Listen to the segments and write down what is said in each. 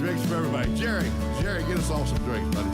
Drinks for everybody. Jerry, get us all some drinks, buddy.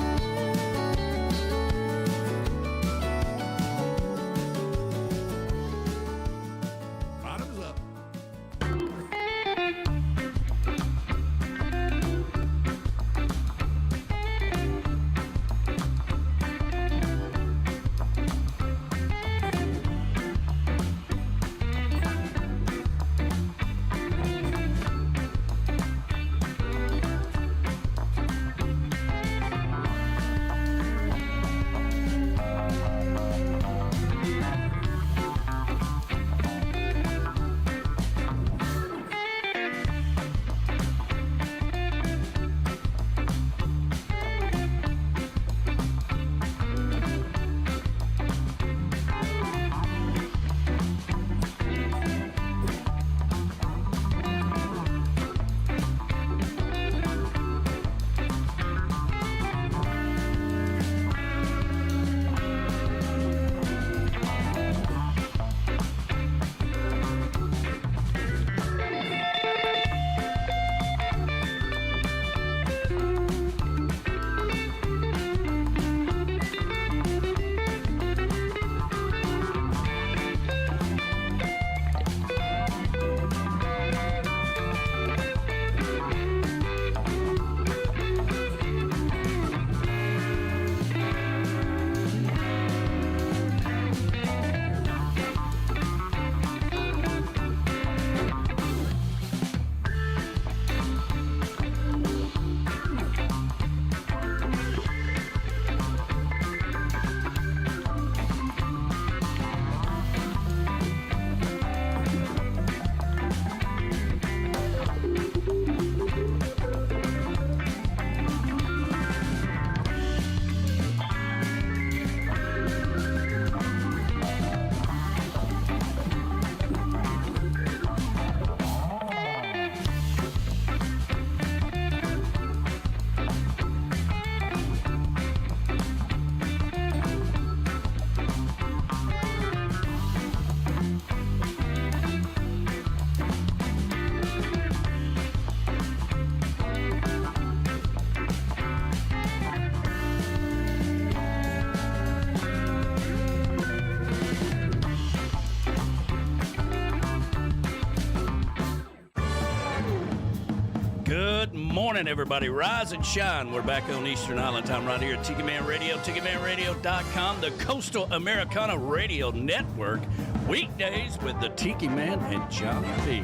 Morning, everybody. Rise and shine. We're back on Eastern Island time right here at Tiki Man Radio, TikiManRadio.com, the Coastal Americana Radio Network. Weekdays with the Tiki Man and Johnny B.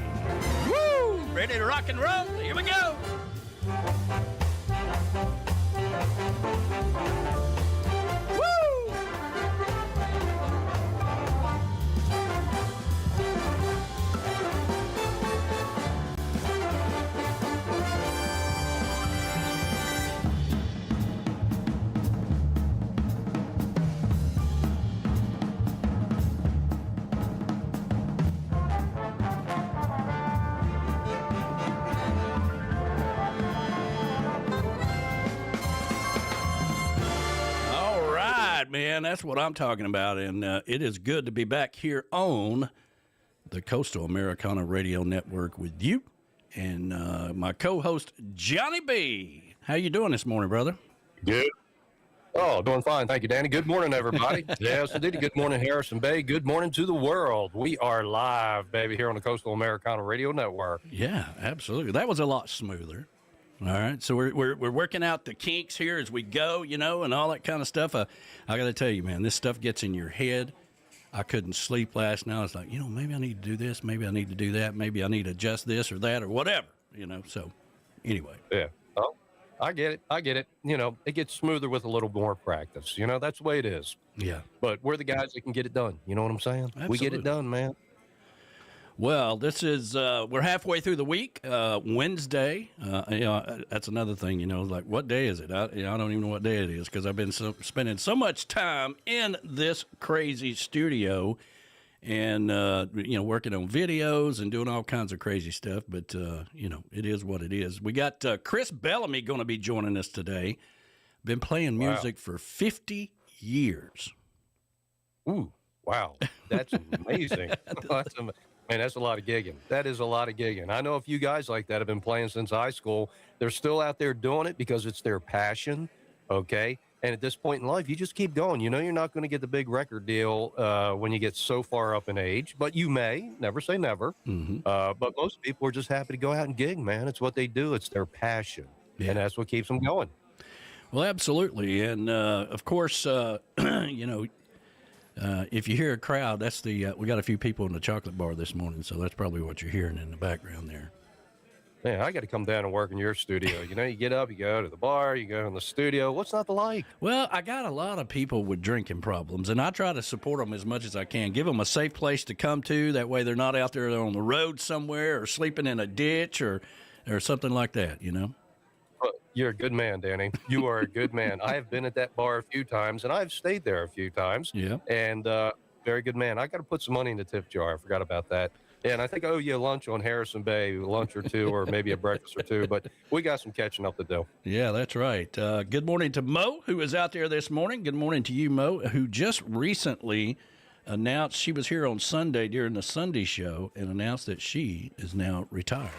Woo! Ready to rock and roll? Here we go. Man, that's what I'm talking about, and it is good to be back here on the Coastal Americana Radio Network with you and my co-host Johnny B. How you doing this morning, brother? Good. Oh, doing fine. Thank you, Danny. Good morning, everybody. Yes, indeed. Good morning, Harrison Bay. Good morning to the world. We are live, baby, here on the Coastal Americana Radio Network. Yeah, absolutely. That was a lot smoother. All right, so we're working out the kinks here as we go, you know, and all that kind of stuff. I got to tell you, man, this stuff gets in your head. I couldn't sleep last night. I was like, you know, maybe I need to do this, maybe I need to do that, maybe I need to adjust this or that or whatever, you know. So, anyway. Yeah. Oh, I get it. You know, it gets smoother with a little more practice. You know, that's the way it is. Yeah. But we're the guys that can get it done. You know what I'm saying? Absolutely. We get it done, man. Well, this is, we're halfway through the week, Wednesday. You know, that's another thing, you know, like what day is it? I don't even know what day it is because I've been spending so much time in this crazy studio and, you know, working on videos and doing all kinds of crazy stuff. But, you know, it is what it is. We got Chris Bellamy going to be joining us today. Been playing music for 50 years. Ooh. Wow, that's amazing. Man, that's a lot of gigging. That is a lot of gigging. I know a few guys like that have been playing since high school. They're still out there doing it because it's their passion, okay? And at this point in life, you just keep going. You know you're not going to get the big record deal when you get so far up in age, but you may. Never say never. But most people are just happy to go out and gig, man. It's what they do. It's their passion, and that's what keeps them going. Well, absolutely. And, of course, you know, if you hear a crowd, that's the we got a few people in the chocolate bar this morning, so that's probably what you're hearing in the background there. Man, I got to come down and work in your studio. You know, you get up, you go to the bar, you go in the studio. What's not to like? Well, I got a lot of people with drinking problems, and I try to support them as much as I can. Give them a safe place to come to. That way they're not out there on the road somewhere or sleeping in a ditch or something like that, you know? You're a good man, Danny. You are a good man. I have been at that bar a few times, and I've stayed there a few times. Yeah. And very good man. I got to put some money in the tip jar. I forgot about that. Yeah, and I think I owe you a lunch on Harrison Bay, lunch or two, or maybe a breakfast or two. But we got some catching up to do. Yeah, that's right. Good morning to Mo, who is out there this morning. Good morning to you, Mo, who just recently announced she was here on Sunday during the Sunday show and announced that she is now retired.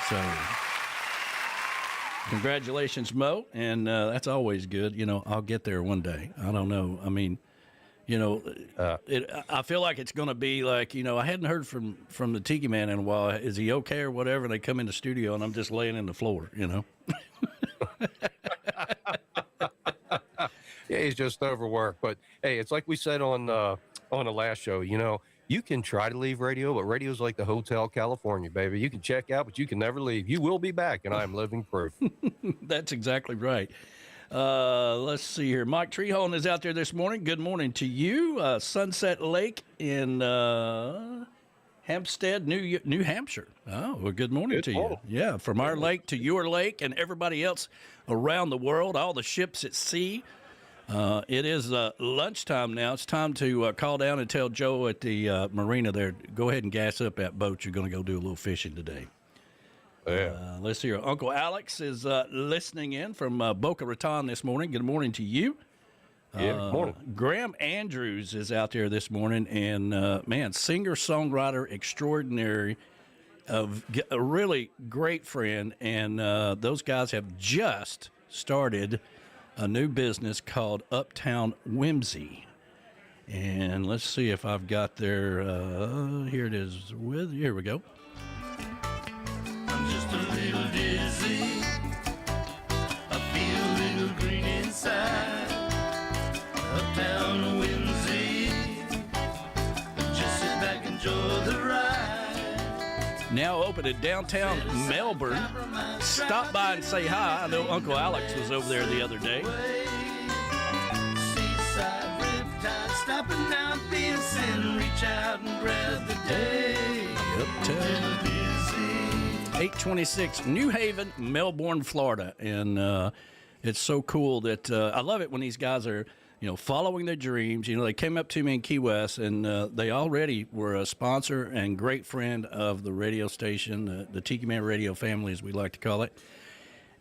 So congratulations, Mo, and that's always good. You know, I'll get there one day. I don't know. I mean, you know, I feel like it's going to be like, you know, I hadn't heard from the Tiki Man in a while. Is he okay or whatever? And they come in the studio, and I'm just laying in the floor, you know. Yeah, he's just overworked. But, hey, it's like we said on the last show, you know, you can try to leave radio, but radio's like the Hotel California, baby. You can check out, but you can never leave. You will be back, and I am living proof. That's exactly right. Let's see here. Mike Treehorn is out there this morning. Good morning to you. Sunset Lake in Hampstead, New Hampshire. Oh, well, good morning to you. Yeah, from our lake to your lake and everybody else around the world, all the ships at sea. It is lunchtime now. It's time to call down and tell Joe at the marina there, go ahead and gas up that boat. You're going to go do a little fishing today. Yeah. Let's hear. Uncle Alex is listening in from Boca Raton this morning. Good morning to you. Yeah, good morning. Graham Andrews is out there this morning, and, man, singer-songwriter extraordinary, a really great friend, and those guys have just started a new business called Uptown Whimsy. And let's see if I've got their, here it is, here we go. I'm just a little dizzy, I feel a little green inside. Uptown Whimsy, just sit back, enjoy the ride. Now open in downtown Melbourne. Stop by and say hi. I know Uncle Alex was over there the other day. Seaside riptide, stopping down Pearson, reach out and grab the day. Uptown 826 New Haven, Melbourne, Florida. And it's so cool that I love it when these guys are, you know, following their dreams. You know, they came up to me in Key West, and they already were a sponsor and great friend of the radio station, the Tiki Man Radio family, as we like to call it,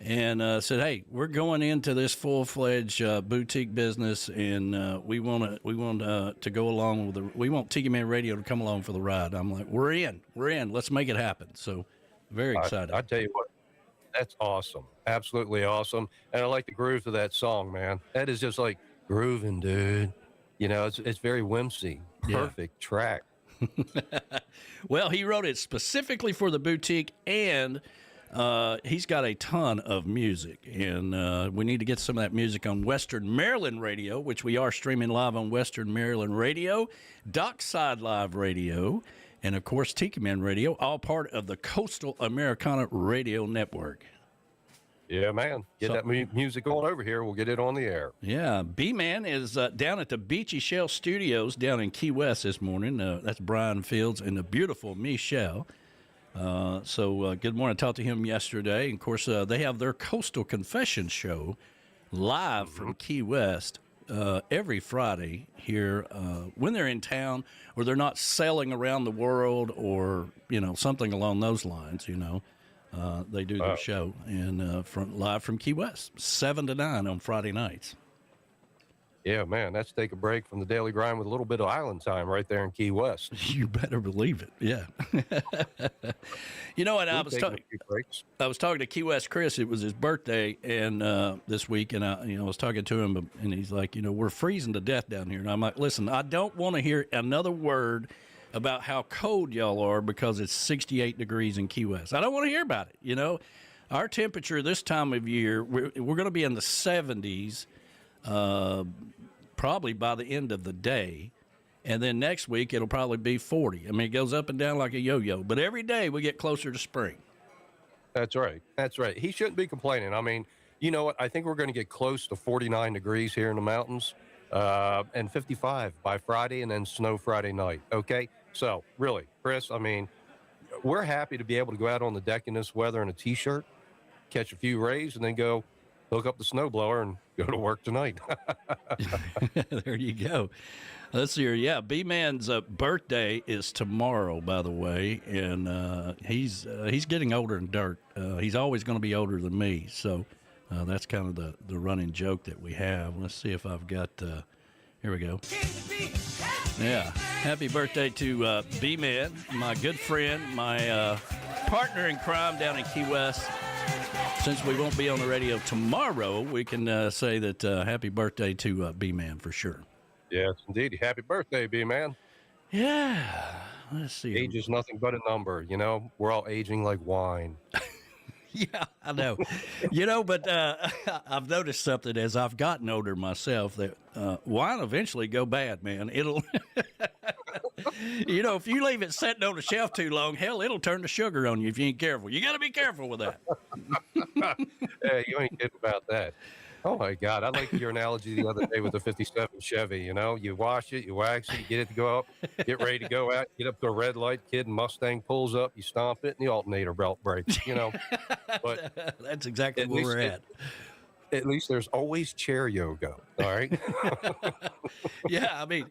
and said, hey, we're going into this full-fledged boutique business, and we want to go along with we want Tiki Man Radio to come along for the ride. I'm like, we're in. Let's make it happen. So very excited. I tell you what, that's awesome. Absolutely awesome. And I like the groove of that song, man. That is just like grooving, dude. You know, it's very whimsy. Perfect track. Well, he wrote it specifically for the boutique, and he's got a ton of music. And we need to get some of that music on Western Maryland Radio, which we are streaming live on Western Maryland Radio, Dockside Live Radio, and, of course, Tiki Man Radio, all part of the Coastal Americana Radio Network. Yeah, man. Get that music on over here. We'll get it on the air. Yeah. B-Man is down at the Beachy Shell Studios down in Key West this morning. That's Brian Fields and the beautiful Michelle. So good morning. I talked to him yesterday. And, of course, they have their Coastal Confession show live from Key West every Friday here when they're in town or they're not sailing around the world or, you know, something along those lines, you know. They do their show and live from Key West, 7 to 9 on Friday nights. Yeah, man, that's take a break from the daily grind with a little bit of island time right there in Key West. You better believe it. Yeah. You know what? We take a few breaks. I was talking to Key West Chris. It was his birthday and this week, and I was talking to him, and he's like, we're freezing to death down here. And I'm like, listen, I don't want to hear another word about how cold y'all are because it's 68 degrees in Key West. I don't want to hear about it. Our temperature this time of year, we're going to be in the 70s. Probably by the end of the day, and then next week it'll probably be 40. I mean, it goes up and down like a yo-yo, but every day we get closer to spring. That's right. That's right. He shouldn't be complaining. I mean, you know what? I think we're going to get close to 49 degrees here in the mountains, and 55 by Friday, and then snow Friday night. Okay. So really, Chris, I mean, we're happy to be able to go out on the deck in this weather in a t-shirt, catch a few rays, and then go hook up the snowblower and go to work tonight. There you go. Let's see here. Yeah, B-Man's birthday is tomorrow, by the way, and he's getting older in dirt. He's always going to be older than me, so that's kind of the running joke that we have. Let's see if I've got. Here we go. Yeah, happy birthday to B-Man, my good friend, my partner in crime down in Key West. Since we won't be on the radio tomorrow, we can say that happy birthday to B-Man for sure. Yes, indeed. Happy birthday, B-Man. Yeah. Let's see. Age is nothing but a number, We're all aging like wine. Yeah, I know. But I've noticed something as I've gotten older myself that wine eventually go bad, man. It'll, if you leave it sitting on the shelf too long, hell, it'll turn to sugar on you if you ain't careful. You got to be careful with that. Yeah, you ain't kidding about that. Oh, my God. I like your analogy the other day with the 57 Chevy, You wash it, you wax it, you get it to go up, get ready to go out, get up to a red light, kid, and Mustang pulls up, you stomp it, and the alternator belt breaks, But that's exactly where we're at. At least there's always chair yoga, all right? Yeah, I mean,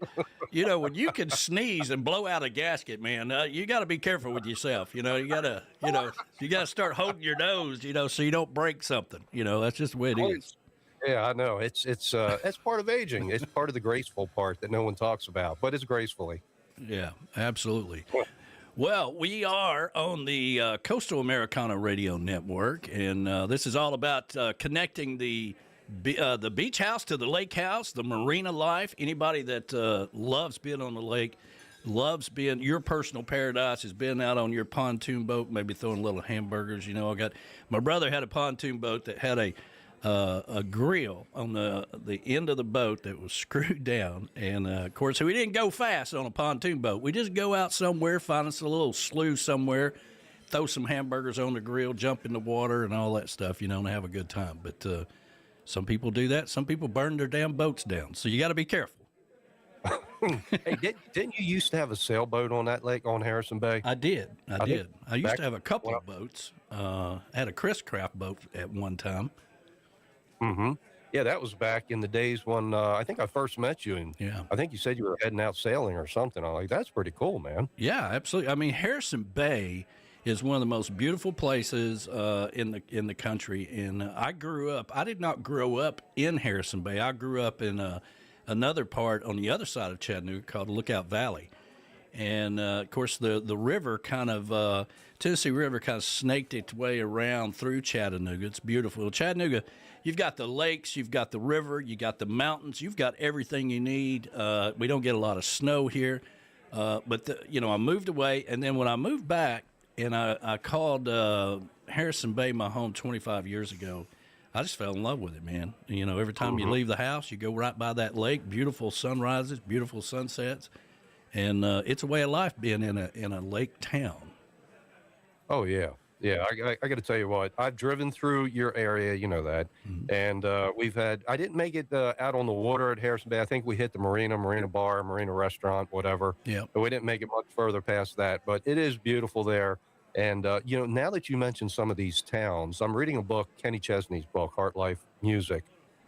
when you can sneeze and blow out a gasket, man, you got to be careful with yourself. You got to start holding your nose, so you don't break something. That's just the way it is. Yeah, I know. It's part of aging. It's part of the graceful part that no one talks about, but it's gracefully. Yeah, absolutely. Well, we are on the Coastal Americana Radio Network, and this is all about connecting the beach house to the lake house, the marina life. Anybody that loves being on the lake, loves being your personal paradise, has been out on your pontoon boat, maybe throwing little hamburgers. My brother had a pontoon boat that had a grill on the end of the boat that was screwed down, and of course we didn't go fast on a pontoon boat. We just go out somewhere, find us a little slough somewhere, throw some hamburgers on the grill, jump in the water and all that stuff, and have a good time. But some people do that. Some people burn their damn boats down, so you got to be careful. Hey, didn't you used to have a sailboat on that lake on Harrison Bay? I did. I used to have a couple of boats. I had a Chris Craft boat at one time. Mm-hmm. Yeah, that was back in the days when I think I first met you, and I think you said you were heading out sailing or something. I'm like, that's pretty cool, man. Yeah, absolutely. I mean, Harrison Bay is one of the most beautiful places in the country, and I did not grow up in Harrison Bay. I grew up in another part on the other side of Chattanooga called Lookout Valley. And, of course, the river Tennessee River kind of snaked its way around through Chattanooga. It's beautiful. Chattanooga, you've got the lakes, you've got the river, you got the mountains, you've got everything you need. We don't get a lot of snow here. But I moved away, and then when I moved back and I called Harrison Bay my home 25 years ago, I just fell in love with it, man. Every time you leave the house, you go right by that lake, beautiful sunrises, beautiful sunsets. And it's a way of life being in a lake town. Oh, yeah. Yeah, I got to tell you what, I've driven through your area, you know that, and I didn't make it out on the water at Harrison Bay. I think we hit the marina bar, marina restaurant, whatever. Yeah. But we didn't make it much further past that, but it is beautiful there. And, now that you mentioned some of these towns, I'm reading a book, Kenny Chesney's book, Heart Life Music,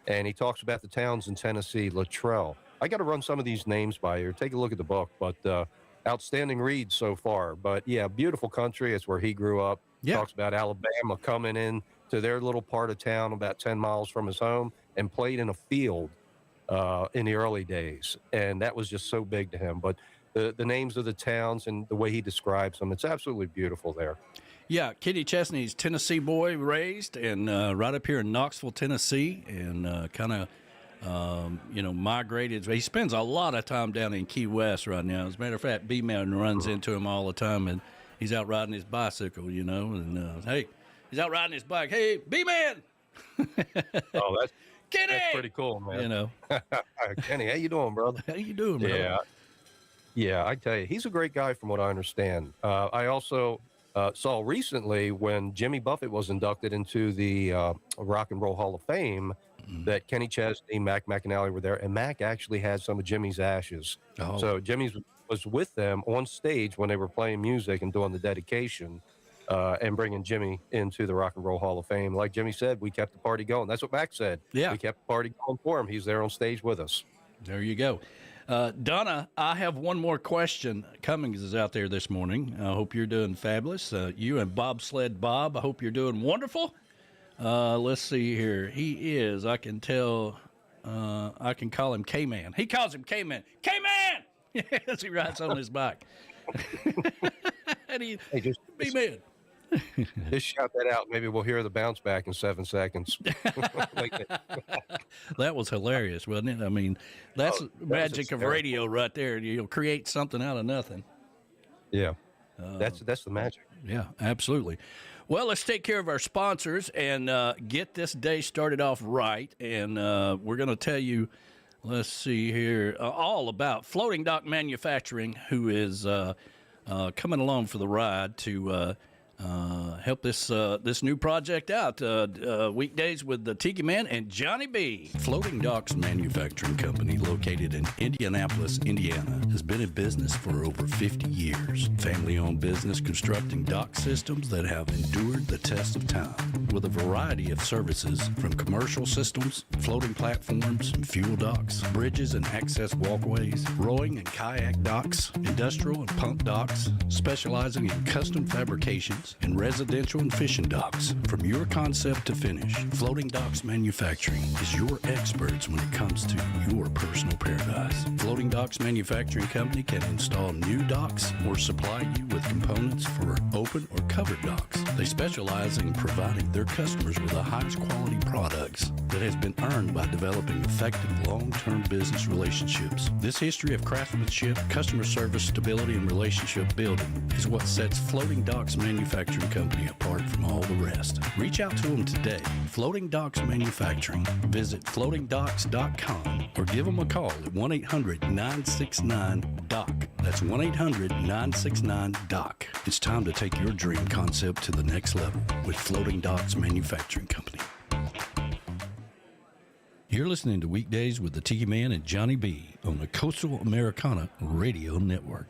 and he talks about the towns in Tennessee, Luttrell. I got to run some of these names by you. Take a look at the book, but outstanding read so far. But, yeah, beautiful country. It's where he grew up. Yeah. Talks about Alabama coming in to their little part of town about 10 miles from his home and played in a field in the early days, and that was just so big to him. But the names of the towns and the way he describes them, it's absolutely beautiful there. Yeah, Kenny Chesney's Tennessee boy raised, and right up here in Knoxville, Tennessee, and kind of migrated. He spends a lot of time down in Key West right now. As a matter of fact, B-Man runs into him all the time, and he's out riding his bicycle, and hey, he's out riding his bike. Hey, B-Man! Oh, Kenny! That's pretty cool, man. Kenny, how you doing, brother? How you doing, brother? Yeah, I tell you, he's a great guy from what I understand. I also saw recently when Jimmy Buffett was inducted into the Rock and Roll Hall of Fame that Kenny Chesney, Mac McAnally were there, and Mac actually had some of Jimmy's ashes. Oh. So Jimmy was with them on stage when they were playing music and doing the dedication and bringing Jimmy into the Rock and Roll Hall of Fame. Like Jimmy said, we kept the party going. That's what Mac said. Yeah. We kept the party going for him. He's there on stage with us. There you go. Donna, I have one more question. Cummings is out there this morning. I hope you're doing fabulous. You and Bobsled Bob, I hope you're doing wonderful. Let's see here. He is, I can tell, I can call him K-Man. He calls him K-Man. K-Man! As he rides on his bike. And he, B-Man. Just shout that out. Maybe we'll hear the bounce back in 7 seconds. That was hilarious, wasn't it? I mean, that's that magic of radio right there. You'll create something out of nothing. Yeah, that's the magic. Yeah, absolutely. Well, let's take care of our sponsors and get this day started off right. And we're going to tell you, let's see here, all about Floating Dock Manufacturing, who is coming along for the ride to help this new project out. Weekdays with the Tiki Man and Johnny B. Floating Docks Manufacturing Company, located in Indianapolis, Indiana, has been in business for over 50 years. Family-owned business constructing dock systems that have endured the test of time, with a variety of services from commercial systems, floating platforms, and fuel docks, bridges and access walkways, rowing and kayak docks, industrial and pump docks, specializing in custom fabrications and residential and fishing docks. From your concept to finish, Floating Docks Manufacturing is your experts when it comes to your personal paradise. Floating Docks Manufacturing Company can install new docks or supply you with components for open or covered docks. They specialize in providing their customers with the highest quality products that has been earned by developing effective long-term business relationships. This history of craftsmanship, customer service, stability, and relationship building is what sets Floating Docks Manufacturing Company apart from all the rest. Reach out to them today. Floating Docks Manufacturing. Visit floatingdocks.com or give them a call at 1-800-969-DOC. That's 1-800-969-DOC. It's time to take your dream concept to the next level with Floating Docks Manufacturing Company. You're listening to Weekdays with the Tiki Man and Johnny B on the Coastal Americana Radio Network.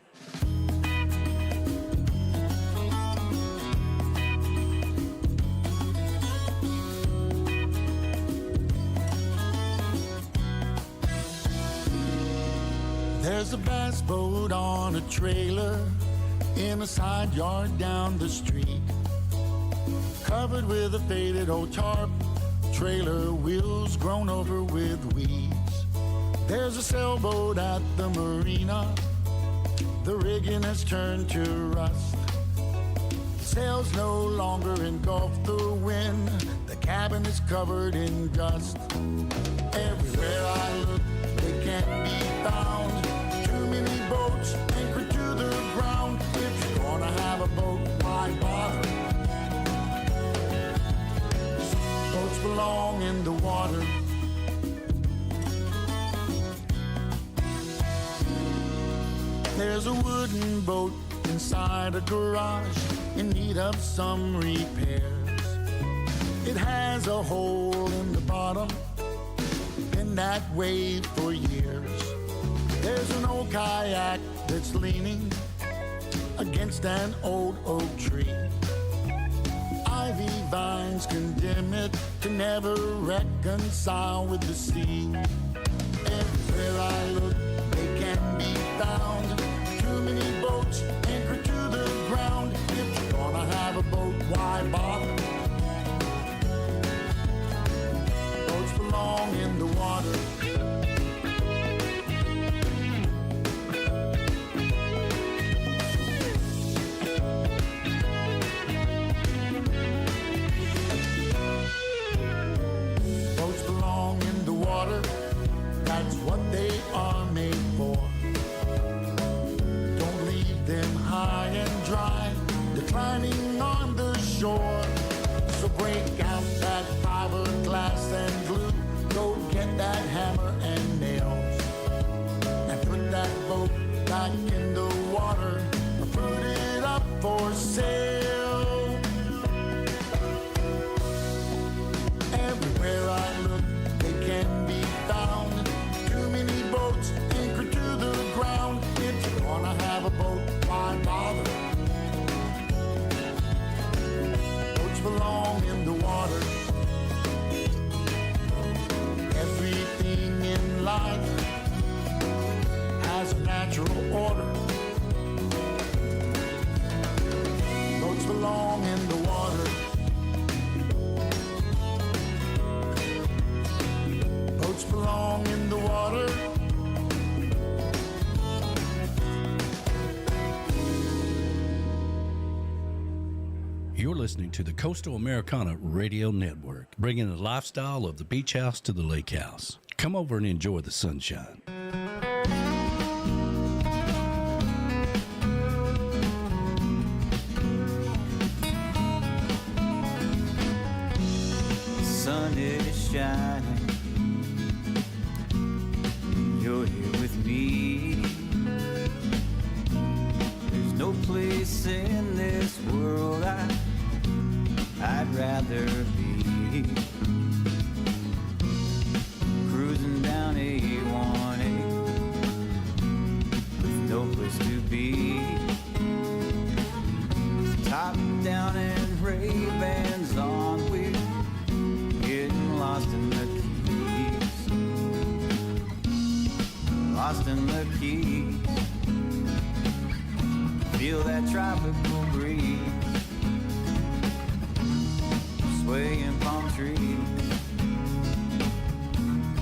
There's a bass boat on a trailer in a side yard down the street, covered with a faded old tarp, trailer wheels grown over with weeds. There's a sailboat at the marina, the rigging has turned to rust. The sails no longer engulf the wind, the cabin is covered in dust. Everywhere I look, they can't be found. Too many boats anchored to the ground. If you're gonna have a boat, why bother? Boats belong in the water. There's a wooden boat inside a garage in need of some repairs. It has a hole in the bottom, been that way for years. There's an old kayak that's leaning against an old oak tree. Ivy vines condemn it to never reconcile with the sea. Everywhere I look, they can be found. Too many boats anchored to the ground. If you're gonna have a boat, why bother? Boats belong in the water. Break out that fiberglass and glue. Go get that hammer and nails. And put that boat back in the water. Put it up for sale. Everywhere I look, they can be found. Too many boats anchored to the ground. If you wanna have a boat, why bother? Boats belong in the water. Everything in life has a natural order. Boats belong in the water. Boats belong in the water. You're listening to the Coastal Americana Radio Network, bringing the lifestyle of the beach house to the lake house. Come over and enjoy the sunshine. Sun is shining, you're here with me. There's no place in this world I'd rather be. Cruising down A1A with no place to be. Top down and Ray-Bans on, we're getting lost in the Keys. Lost in the Keys. Feel that tropical breeze. Swaying palm trees.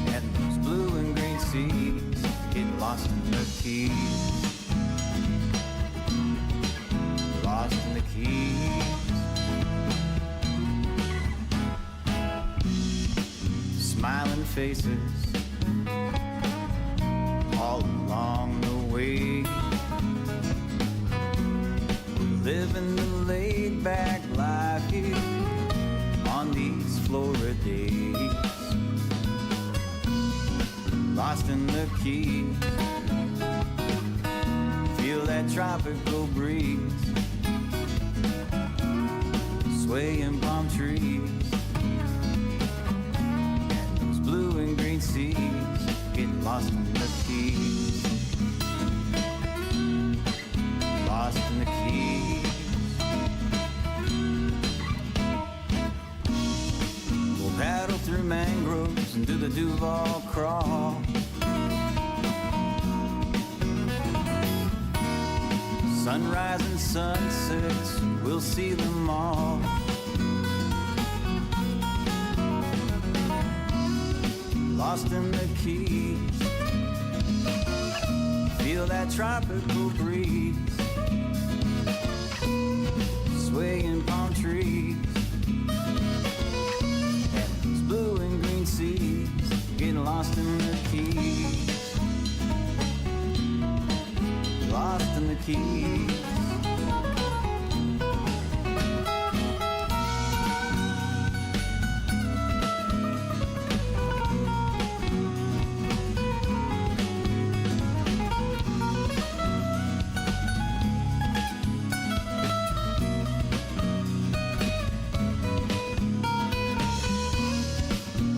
And those blue and green seas. Get lost in the Keys. Lost in the Keys. Smiling faces all along the way. We're living the laid back life here on these Florida days. Lost in the Keys. Feel that tropical breeze. Swaying palm trees. Blue and green seas, get lost in the Keys. Lost in the Keys. We'll paddle through mangroves and do the Duval crawl. Sunrise and sunsets, we'll see them all. Lost in the Keys. Feel that tropical breeze. Swaying palm trees. And those blue and green seas. Getting lost in the Keys. Lost in the Keys.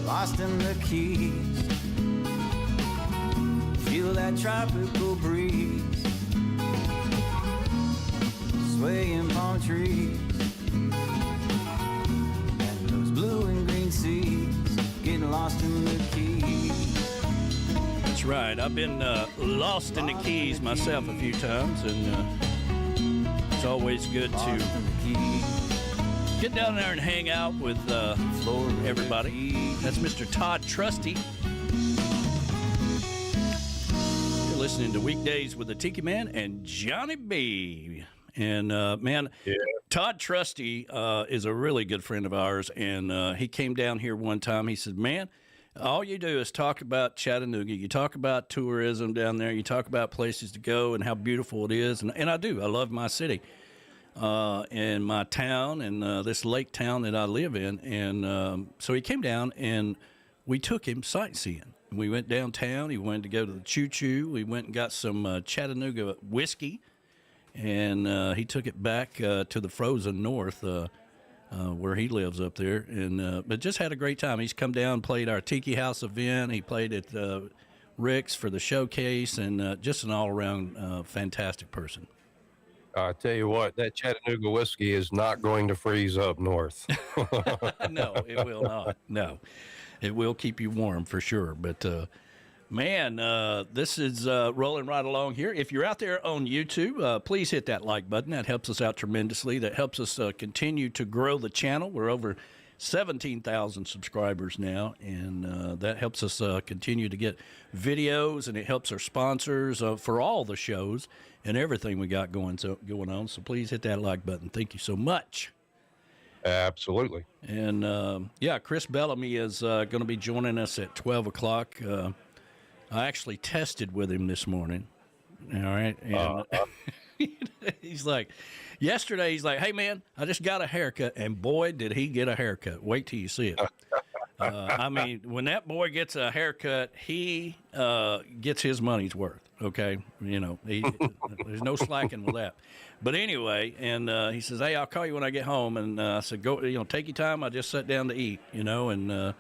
Lost in the Keys. Feel that tropical breeze. Swaying palm trees. And those blue and green seas. Getting lost in the Keys. That's right. I've been lost in the Keys myself a few times, and it's always good to get down there and hang out with everybody. That's Mr. Todd Trusty. You're listening to Weekdays with the Tiki Man and Johnny B. And, man, yeah. Todd Trusty is a really good friend of ours, and he came down here one time. He said, man, all you do is talk about Chattanooga. You talk about tourism down there. You talk about places to go and how beautiful it is. And I do. I love my city. in my town and this lake town that I live in. And so he came down and we took him sightseeing. We went downtown. He wanted to go to the Choo Choo. We went and got some Chattanooga whiskey. And he took it back to the frozen north where he lives up there. And but just had a great time. He's come down, played our Tiki House event. He played at Rick's for the showcase, and just an all-around fantastic person. I tell you what, that Chattanooga whiskey is not going to freeze up north. No, it will not. No, it will keep you warm for sure. But, man, this is rolling right along here. If you're out there on YouTube, please hit that like button. That helps us out tremendously. That helps us continue to grow the channel. We're over 17,000 subscribers now, and that helps us continue to get videos, and it helps our sponsors for all the shows and everything we got going on. So please hit that like button. Thank you so much. Absolutely. And, yeah, Chris Bellamy is going to be joining us at 12 o'clock. I actually tested with him this morning. All right. And he's like, yesterday, he's like, hey, man, I just got a haircut. And boy, did he get a haircut. Wait till you see it. I mean, when that boy gets a haircut, he gets his money's worth. Okay. You know, there's no slacking with that. But anyway, and he says, hey, I'll call you when I get home. And I said, go, take your time. I just sat down to eat, and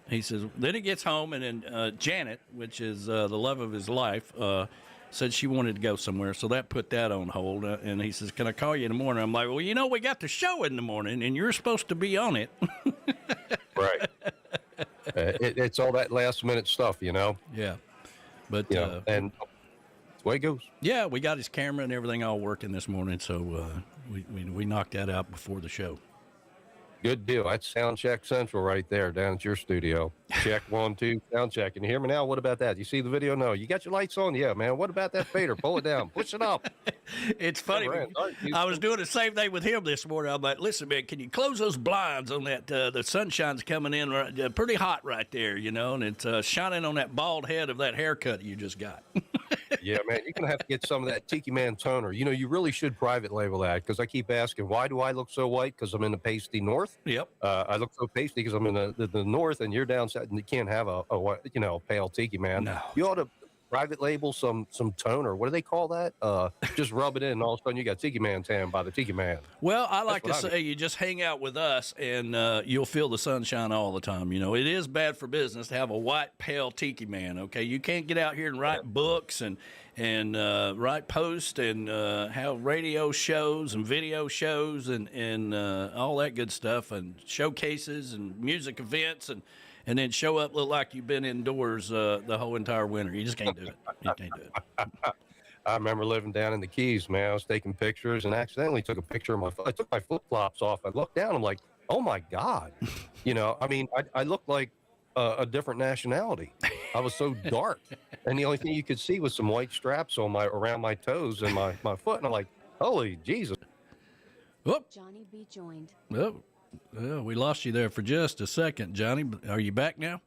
he says, then he gets home, and then Janet, which is the love of his life, said she wanted to go somewhere, so that put that on hold. And he says, can I call you in the morning? I'm like, well, we got the show in the morning, and you're supposed to be on it. Right. It's all that last-minute stuff, Yeah. But, and that's the way it goes. Yeah, we got his camera and everything all working this morning, so we knocked that out before the show. Good deal. That's Sound Check Central right there down at your studio. Check 1, 2, sound check. Can you hear me now? What about that? You see the video? No. You got your lights on? Yeah, man. What about that fader? Pull it down. Push it up. It's funny. I was doing the same thing with him this morning. I'm like, listen, man, can you close those blinds on that? The sunshine's coming in pretty hot right there, and it's shining on that bald head of that haircut you just got. Yeah, man, you're going to have to get some of that Tiki Man toner. You really should private label that, because I keep asking, why do I look so white? Because I'm in the pasty north. Yep. I look so pasty because I'm in the north, and you're down south, and you can't have a pale Tiki Man. No. You ought to private label some toner. What do they call that? Just rub it in, and all of a sudden you got Tiki Man tan by the Tiki Man. Well, I like to say you just hang out with us, and you'll feel the sunshine all the time. It is bad for business to have a white, pale Tiki Man, okay? You can't get out here and write books and write posts and have radio shows and video shows and all that good stuff, and showcases and music events, and then show up look like you've been indoors the whole entire winter. You just can't do it. You can't do it. I remember living down in the Keys, man. I was taking pictures and accidentally took a picture of my foot. I took my flip-flops off. I looked down. I'm like, oh, my God. I looked like a different nationality. I was so dark. And the only thing you could see was some white straps around my toes and my foot. And I'm like, holy Jesus. Whoop. Johnny B joined. Oh, we lost you there for just a second, Johnny. Are you back now?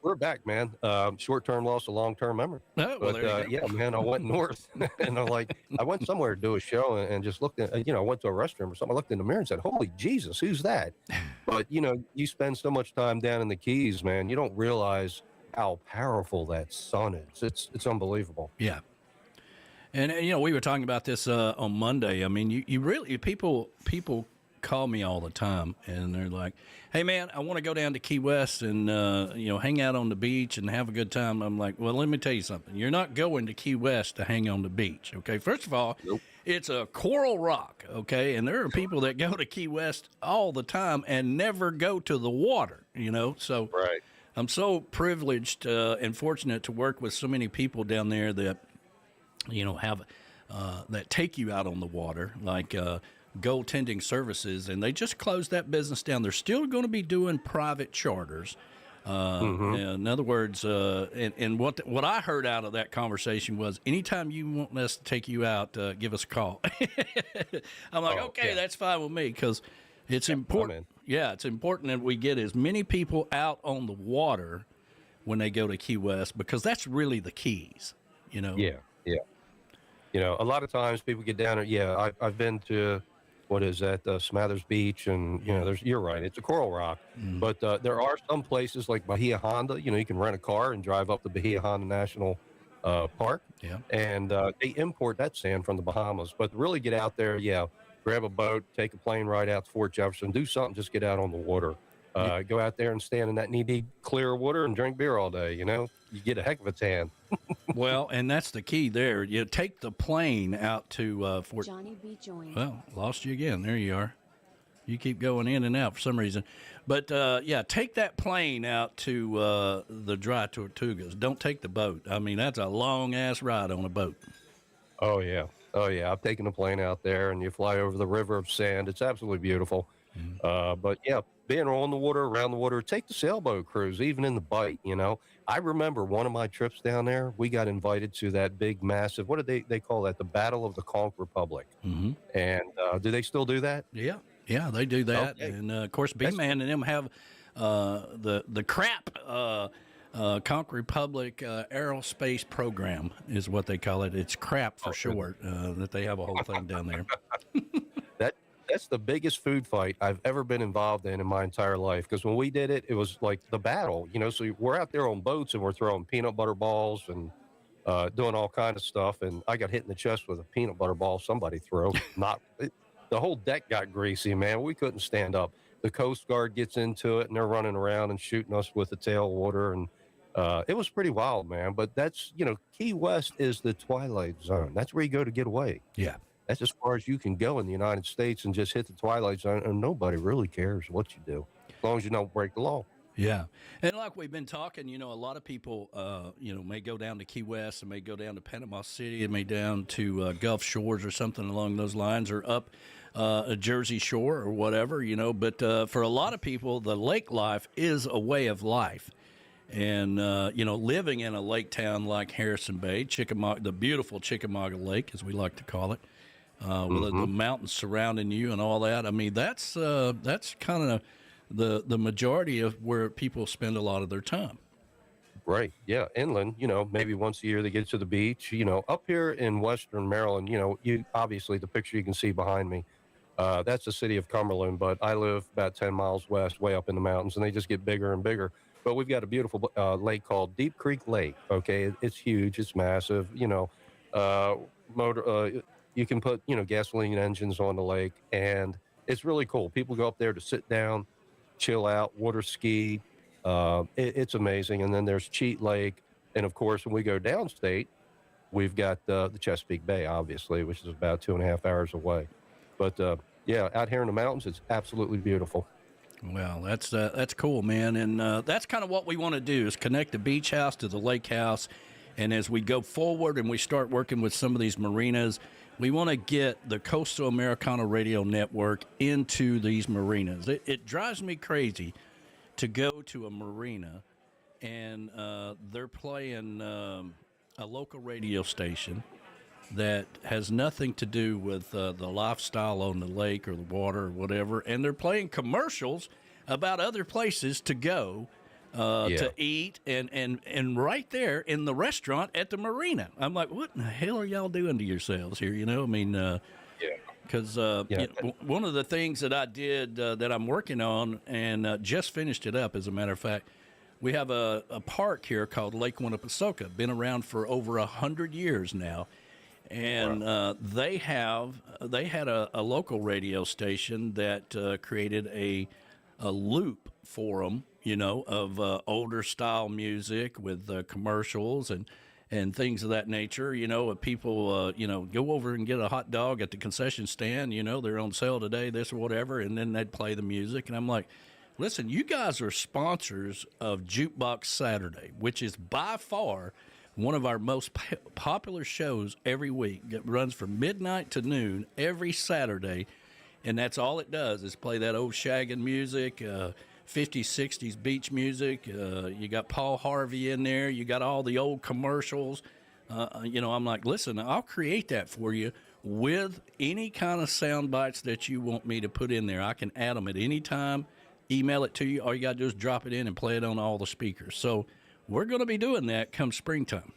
We're back, man. Short-term loss of long-term memory. Oh, well, but yeah, man, I went north, and I went somewhere to do a show, and just looked at, I went to a restroom or something. I looked in the mirror and said, "Holy Jesus, who's that?" But you spend so much time down in the Keys, man, you don't realize how powerful that sun is. It's unbelievable. Yeah. And we were talking about this on Monday. I mean, you really people call me all the time, and they're like, hey, man, I want to go down to Key West and, hang out on the beach and have a good time. I'm like, well, let me tell you something. You're not going to Key West to hang on the beach, okay? First of all, nope. It's a coral rock, okay? And there are people that go to Key West all the time and never go to the water, So right. I'm so privileged and fortunate to work with so many people down there that, have that take you out on the water, like goaltending services, and they just closed that business down. They're still going to be doing private charters. In other words, and what I heard out of that conversation was, anytime you want us to take you out, give us a call. I'm like, okay, that's fine with me, because it's important. Yeah, it's important that we get as many people out on the water when they go to Key West, because that's really the Keys, Yeah. A lot of times people get down there. Yeah, I've been to, what is that, Smathers Beach, and you're right, it's a coral rock. But there are some places like Bahia Honda. You can rent a car and drive up to Bahia Honda National Park, Yeah. and they import that sand from the Bahamas. But to really get out there, grab a boat, take a plane ride out to Fort Jefferson, do something, just get out on the water. Go out there and stand in that knee-deep clear water and drink beer all day. You get a heck of a tan. Well, and that's the key there. You take the plane out to Fort. Johnny B joined. Well, lost you again. There you are. You keep going in and out for some reason. But, take that plane out to the Dry Tortugas. Don't take the boat. I mean, that's a long-ass ride on a boat. Oh, yeah. I've taken a plane out there, and you fly over the river of sand. It's absolutely beautiful. But, being on the water, around the water, take the sailboat cruise, even in the Bight, I remember one of my trips down there, we got invited to that big, massive, what did they call that? The Battle of the Conch Republic. Mm-hmm. And do they still do that? Yeah, they do that. Okay. And, of course, B-Man and them have the crap Conch Republic Aerospace Program is what they call it. It's crap for short, that they have a whole thing down there. That's the biggest food fight I've ever been involved in my entire life. Because when we did it, it was like the battle, So we're out there on boats and we're throwing peanut butter balls and doing all kinds of stuff. And I got hit in the chest with a peanut butter ball somebody threw. The whole deck got greasy, man. We couldn't stand up. The Coast Guard gets into it and they're running around and shooting us with the tail water. And it was pretty wild, man. But that's, Key West is the twilight zone. That's where you go to get away. Yeah. That's as far as you can go in the United States and just hit the twilight zone, and nobody really cares what you do, as long as you don't break the law. Yeah. And like we've been talking, a lot of people, may go down to Key West and may go down to Panama City and may down to Gulf Shores or something along those lines, or up a Jersey Shore or whatever, But for a lot of people, the lake life is a way of life. And, living in a lake town like Harrison Bay, the beautiful Chickamauga Lake, as we like to call it, with the mountains surrounding you and all that. I mean, that's kind of the majority of where people spend a lot of their time. Right. Yeah. Inland, maybe once a year they get to the beach. Up here in Western Maryland, you obviously the picture you can see behind me, that's the city of Cumberland, but I live about 10 miles west, way up in the mountains, and they just get bigger and bigger. But we've got a beautiful lake called Deep Creek Lake. Okay. It's huge. It's massive. You can put, gasoline engines on the lake, and it's really cool. People go up there to sit down, chill out, water ski. It's amazing. And then there's Cheat Lake. And, of course, when we go downstate, we've got the Chesapeake Bay, obviously, which is about 2.5 hours away. But, out here in the mountains, it's absolutely beautiful. Well, that's cool, man. And that's kind of what we want to do is connect the beach house to the lake house. And as we go forward and we start working with some of these marinas, we want to get the Coastal Americana Radio Network into these marinas. It drives me crazy to go to a marina and they're playing a local radio station that has nothing to do with the lifestyle on the lake or the water or whatever, and they're playing commercials about other places to go to eat, and right there in the restaurant at the marina. I'm like, what in the hell are y'all doing to yourselves here? I mean, because one of the things that I did that I'm working on and just finished it up, as a matter of fact, we have a park here called Lake Winnepesaukah, been around for over 100 years now. And they had a local radio station that created a loop for them, of older style music with commercials and things of that nature. If people, go over and get a hot dog at the concession stand, they're on sale today, this or whatever, and then they'd play the music. And I'm like, listen, you guys are sponsors of Jukebox Saturday, which is by far one of our most popular shows every week. It runs from midnight to noon every Saturday, and that's all it does is play that old shaggin' music, 50s, 60s beach music. You got Paul Harvey in there. You got all the old commercials. I'm like, listen, I'll create that for you with any kind of sound bites that you want me to put in there. I can add them at any time, email it to you. All you got to do is drop it in and play it on all the speakers. So we're going to be doing that come springtime.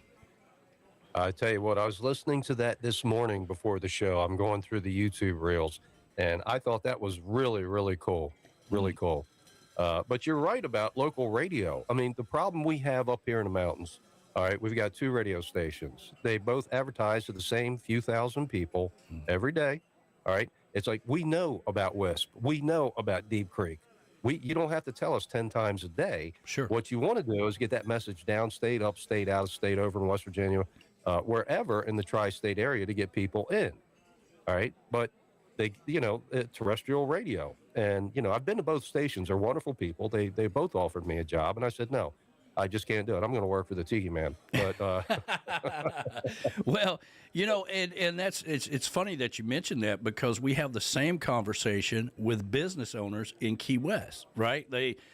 I tell you what, I was listening to that this morning before the show. I'm going through the YouTube reels, and I thought that was really, really cool. Really cool. But you're right about local radio. I mean, the problem we have up here in the mountains, all right, we've got 2 radio stations. They both advertise to the same few thousand people every day. All right. It's like we know about Wisp. We know about Deep Creek. You don't have to tell us 10 times a day. Sure. What you want to do is get that message downstate, upstate, out of state, over in West Virginia, wherever in the tri-state area to get people in. All right. But they, terrestrial radio. And, I've been to both stations. They're wonderful people. They both offered me a job. And I said, no, I just can't do it. I'm going to work for the Tiki Man. But, Well, and it's funny that you mentioned that, because we have the same conversation with business owners in Key West, right?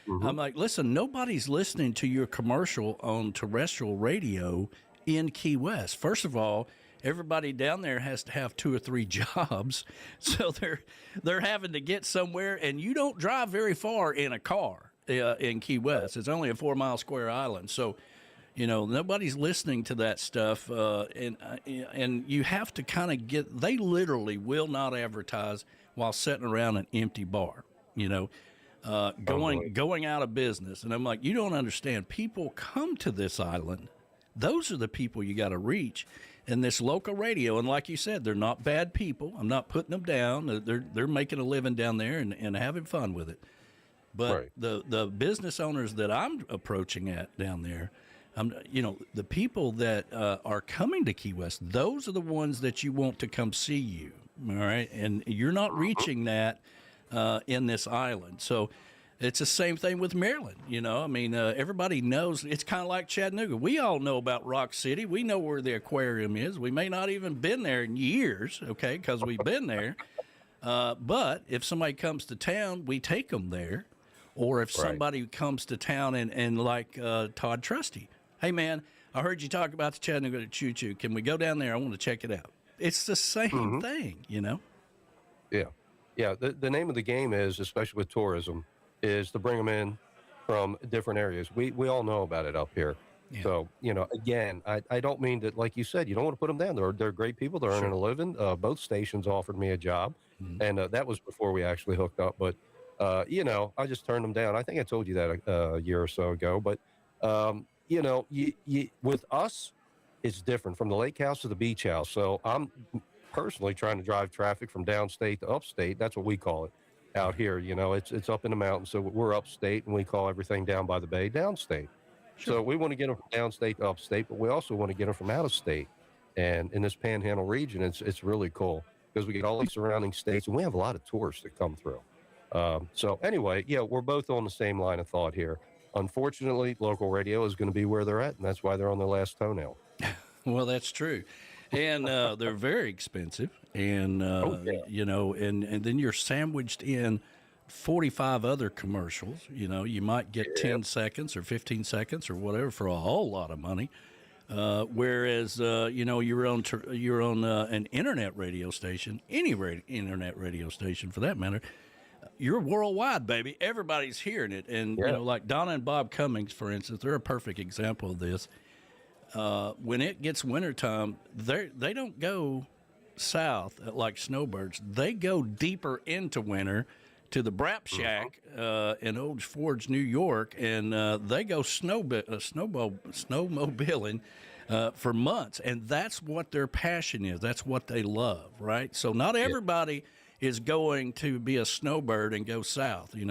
I'm like, listen, nobody's listening to your commercial on terrestrial radio in Key West. First of all, everybody down there has to have 2 or 3 jobs, so they're having to get somewhere, and you don't drive very far in a car in Key West. It's only a 4-mile square island, so nobody's listening to that stuff, and you have to kind of get. They literally will not advertise while sitting around an empty bar, going out of business. And I'm like, you don't understand. People come to this island. Those are the people you got to reach. And this local radio, and like you said, they're not bad people. I'm not putting them down. They're making a living down there and having fun with it. But the business owners that I'm approaching at down there, the people that are coming to Key West, those are the ones that you want to come see you. All right. And you're not reaching that in this island. So it's the same thing with Maryland. Everybody knows. It's kind of like Chattanooga. We all know about Rock City. We know where the aquarium is. We may not even been there in years, okay, because we've been there. But if somebody comes to town, we take them there. Or if somebody comes to town and like Todd Trusty, hey, man, I heard you talk about the Chattanooga Choo Choo. Can we go down there? I want to check it out. It's the same thing, Yeah. Yeah. The name of the game is, especially with tourism, is to bring them in from different areas. We all know about it up here. Yeah. So, again, I don't mean that, like you said, you don't want to put them down. They're great people. They're earning a living. Both stations offered me a job, and that was before we actually hooked up. But, I just turned them down. I think I told you that a year or so ago. But, with us, it's different from the lake house to the beach house. So I'm personally trying to drive traffic from downstate to upstate. That's what we call it out here. It's up in the mountains. So we're upstate, and we call everything down by the bay downstate. Sure. So we want to get them from downstate to upstate, but we also want to get them from out of state. And in this Panhandle region, it's really cool because we get all these surrounding states, and we have a lot of tourists that come through. So anyway, we're both on the same line of thought here. Unfortunately, local radio is going to be where they're at, and that's why they're on their last toenail. Well, that's true. And they're very expensive. And, and then you're sandwiched in 45 other commercials. You might get 10 seconds or 15 seconds or whatever for a whole lot of money. Whereas, you're on an internet radio station, any internet radio station for that matter, you're worldwide, baby. Everybody's hearing it. And, like Donna and Bob Cummings, for instance, they're a perfect example of this. When it gets wintertime, they don't go south like snowbirds. They go deeper into winter to the Brap Shack in Old Forge, New York, and they go snowmobiling for months. And that's what their passion is. That's what they love, right? So not everybody is going to be a snowbird and go south. They're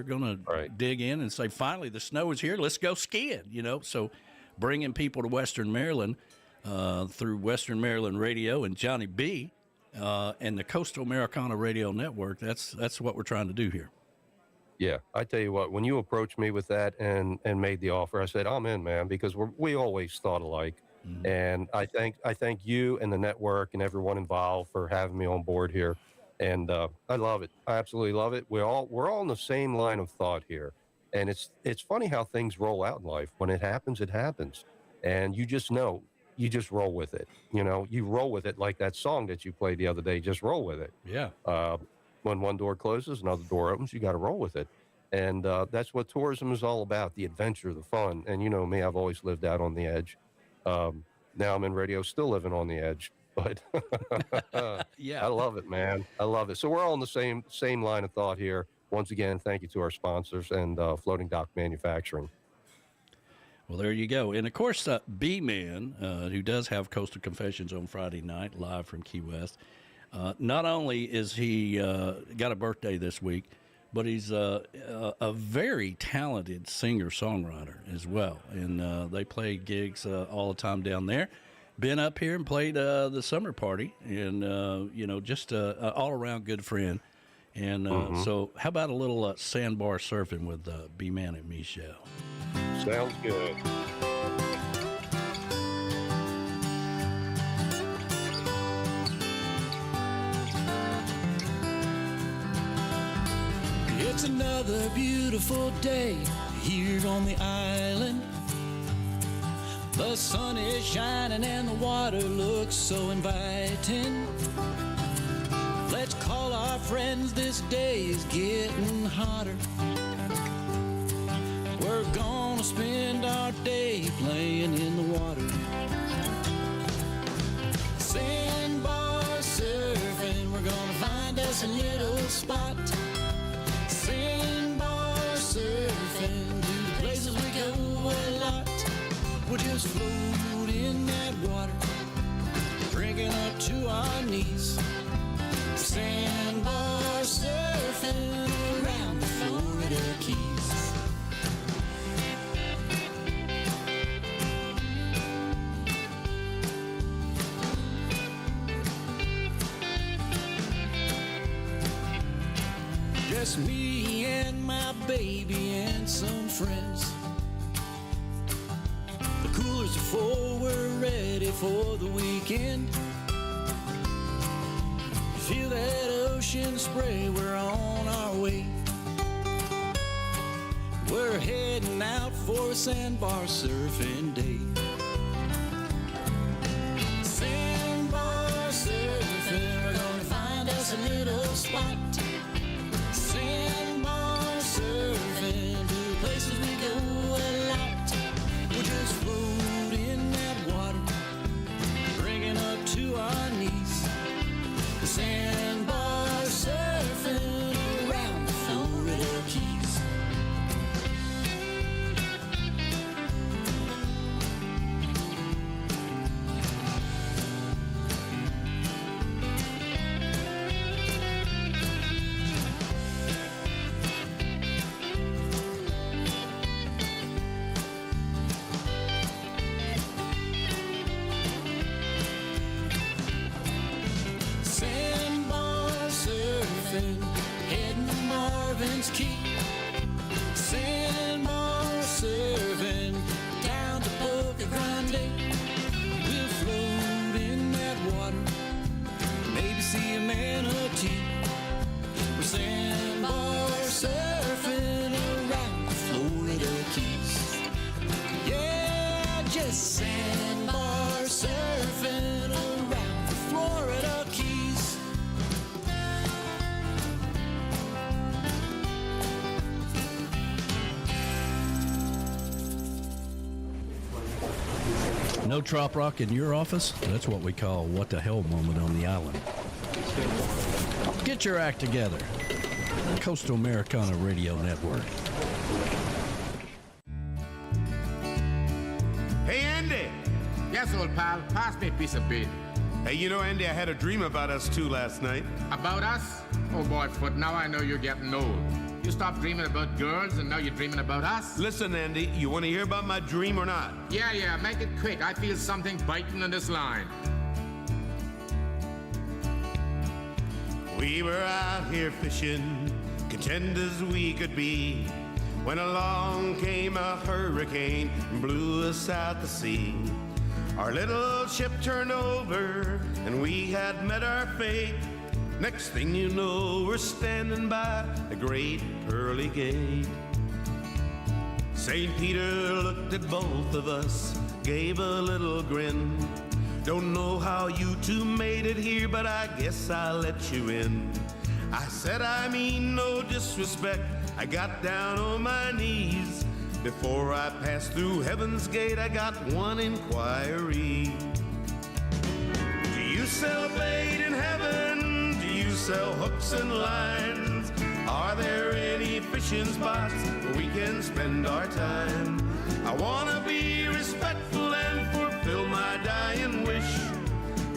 going to dig in and say, finally, the snow is here. Let's go skiing, So bringing people to Western Maryland through Western Maryland Radio and Johnny B and the Coastal Americana Radio Network, that's what we're trying to do here. Yeah, I tell you what, when you approached me with that and made the offer, I said, I'm in, man, because we always thought alike. Mm-hmm. And I thank you and the network and everyone involved for having me on board here. And I love it. I absolutely love it. We're all on the same line of thought here. And it's funny how things roll out in life. When it happens, it happens. And you just know, you just roll with it. You roll with it like that song that you played the other day. Just roll with it. Yeah. When one door closes, another door opens, you got to roll with it. And that's what tourism is all about, the adventure, the fun. And you know me, I've always lived out on the edge. now I'm in radio, still living on the edge. But Yeah. I love it, man. I love it. So we're all in the same line of thought here. Once again, thank you to our sponsors and Floating Dock Manufacturing. Well, there you go. And, of course, B-Man, who does have Coastal Confessions on Friday night, live from Key West, not only is he got a birthday this week, but he's a very talented singer-songwriter as well. And they play gigs all the time down there. Been up here and played the summer party, and, just an all-around good friend. And so how about a little sandbar surfing with B-Man and Michelle? Sounds good. It's another beautiful day here on the island. The sun is shining and the water looks so inviting. Let's call our friends, this day is getting hotter. We're gonna spend our day playing in the water. Sandbar surfing, we're gonna find us a little spot. Sandbar surfing, to the places we go a lot. We'll just float in that water, drinking up to our knees. Sandbar surfing around the Florida Keys. Just me and my baby and some friends. The coolers are full, we're ready for the weekend. Feel that ocean spray, we're on our way. We're heading out for a sandbar surfing day. Sandbar surfing, we're gonna find us a little spot. Sandbar surfing, to places we go a lot. We'll just float in that water, bringing up to our knees. Sandbar surfing around the Florida Keys. Heading to Marvin's Key. Sandbar surfing down to Boca Grande. We'll float in that water, maybe see a manatee. We're sandbar surfing around the Florida Keys. Yeah, just sandbar surfing around the Florida Keys. No trop rock in your office? That's what we call what the hell moment on the island. Get your act together. Coastal Americana Radio Network. Hey, Andy. Yes, old pal. Pass me a piece of beer. Hey, you know, Andy, I had a dream about us two last night. About us? Oh, boy, Foot, now I know you're getting old. You stopped dreaming about girls, and now you're dreaming about us? Listen, Andy, you want to hear about my dream or not? Yeah, make it quick. I feel something biting on this line. We were out here fishing, content as we could be, when along came a hurricane and blew us out to sea. Our little ship turned over, and we had met our fate. Next thing you know, we're standing by the great pearly gate. St. Peter looked at both of us, gave a little grin. Don't know how you two made it here, but I guess I'll let you in. I said I mean no disrespect. I got down on my knees, Before I pass through heaven's gate, I got one inquiry. Do you sell bait in heaven? Do you sell hooks and lines? Are there any fishing spots where we can spend our time? I wanna be respectful and fulfill my dying wish.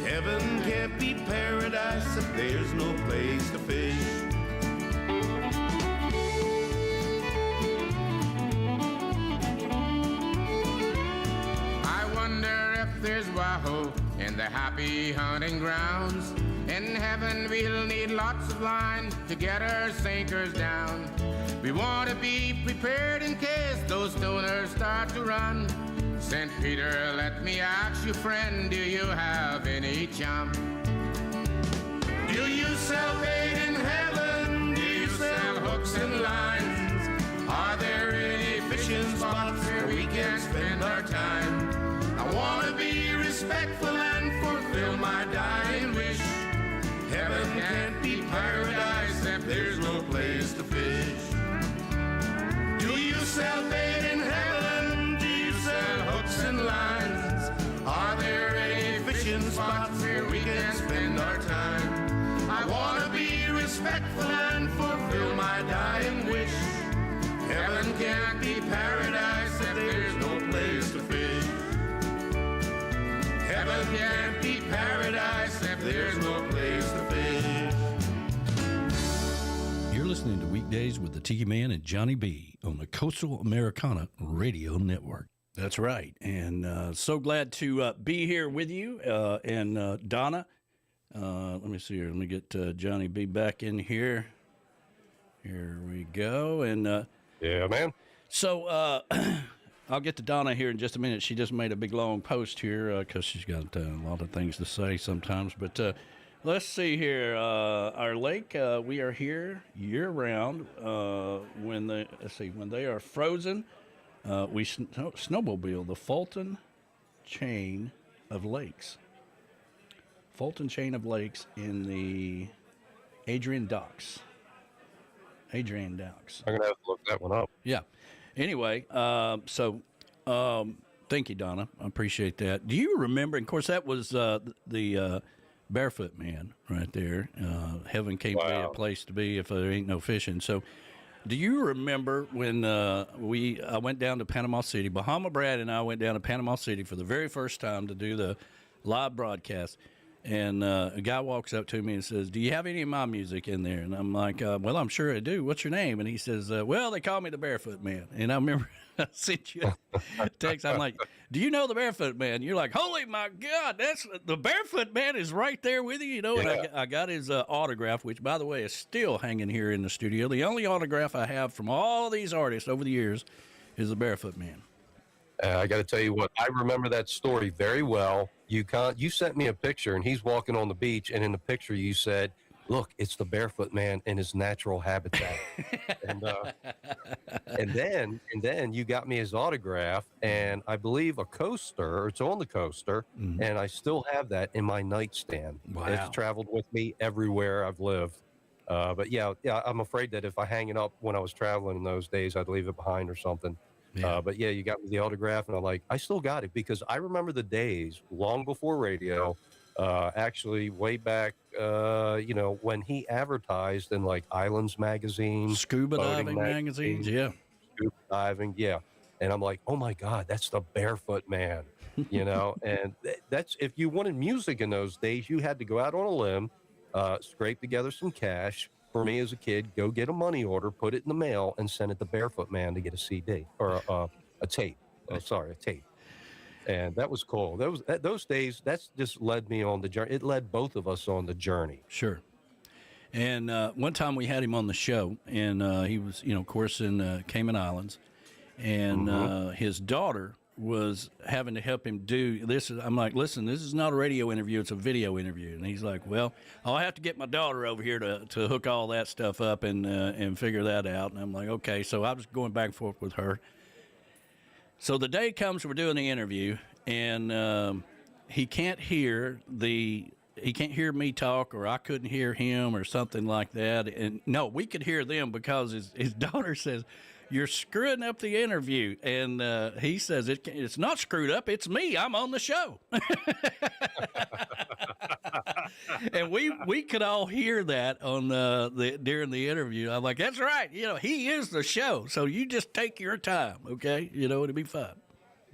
Heaven can't be paradise if there's no place to fish. I wonder if there's wahoo in the happy hunting grounds. In heaven we'll need lots of line to get our sinkers down. We want to be prepared in case those stoners start to run. St. Peter, let me ask you, friend, do you have any chum? Do you sell bait in heaven? Do you sell hooks and lines? Are there any fishing spots where we can spend our time? I want to be respectful and fulfill my dying wish. Heaven can't be paradise if there's no place to fish. Do you sell bait in heaven? Do you sell hooks and lines? Are there any fishing spots where we can spend our time? I want to be respectful and fulfill my dying wish. Heaven can't be paradise if there's no place to fish. Heaven can't be paradise if there's no place to fish. You're listening to Weekdays with the Tiki Man and Johnny B on the Coastal Americana Radio Network. That's right. And so glad to be here with you. And Donna, let me see here. Let me get Johnny B back in here. Here we go. And Yeah, man. so I'll get to Donna here in just a minute. She just made a big long post here because she's got a lot of things to say sometimes. But let's see here. Our lake, we are here year round. When they are frozen, we snowmobile the Fulton chain of lakes. Fulton chain of lakes in the Adrian Docks. I'm going to have to look that one up. Yeah. Anyway, thank you, Donna. I appreciate that. Do you remember? Of course, that was the Barefoot Man right there. Heaven can't be a place to be if there ain't no fishing. So, do you remember when I went down to Panama City? Bahama Brad and I went down to Panama City for the very first time to do the live broadcast. And a guy walks up to me and says, "Do you have any of my music in there?" And I'm like, "Well, I'm sure I do. What's your name?" And he says, "Well, they call me the Barefoot Man." And I remember I sent you a text. I'm like, "Do you know the Barefoot Man?" You're like, "Holy my God, that's the Barefoot Man is right there with you." You know, Yeah. and I got his autograph, which, by the way, is still hanging here in the studio. The only autograph I have from all these artists over the years is the Barefoot Man. I got to tell you what, I remember that story very well. You sent me a picture, and he's walking on the beach, and in the picture you said, "Look, it's the Barefoot Man in his natural habitat." and then you got me his autograph, and I believe a coaster. It's on the coaster, and I still have that in my nightstand. Wow. It's traveled with me everywhere I've lived. But yeah, I'm afraid that if I hang it up when I was traveling in those days, I'd leave it behind or something. Yeah. But yeah, you got me the autograph, and I'm like, I still got it because I remember the days long before radio, actually way back, when he advertised in like Islands magazine, Scuba boating diving magazines, yeah. Scuba diving, yeah. And I'm like, oh my God, that's the Barefoot Man, and that's, if you wanted music in those days, you had to go out on a limb, scrape together some cash. For me as a kid, go get a money order, put it in the mail, and send it to Barefoot Man to get a CD or a tape. A tape. And that was cool. Those days, that's just led me on the journey. It led both of us on the journey. Sure. And one time we had him on the show, and he was, of course, in Cayman Islands, and his daughter was having to help him do this. I'm like, "Listen, this is not a radio interview, it's a video interview." And he's like, "Well, I'll have to get my daughter over here to hook all that stuff up and figure that out." And I'm like, "Okay." So I was going back and forth with her. So the day comes, we're doing the interview, and he can't hear me talk, or I couldn't hear him, or something like that. And no, we could hear them because his daughter says, you're screwing up the interview. And he says, it's not screwed up. It's me. I'm on the show. And we could all hear that on during the interview. I'm like, that's right. You know, he is the show. So you just take your time. Okay. You know, it'll be fun.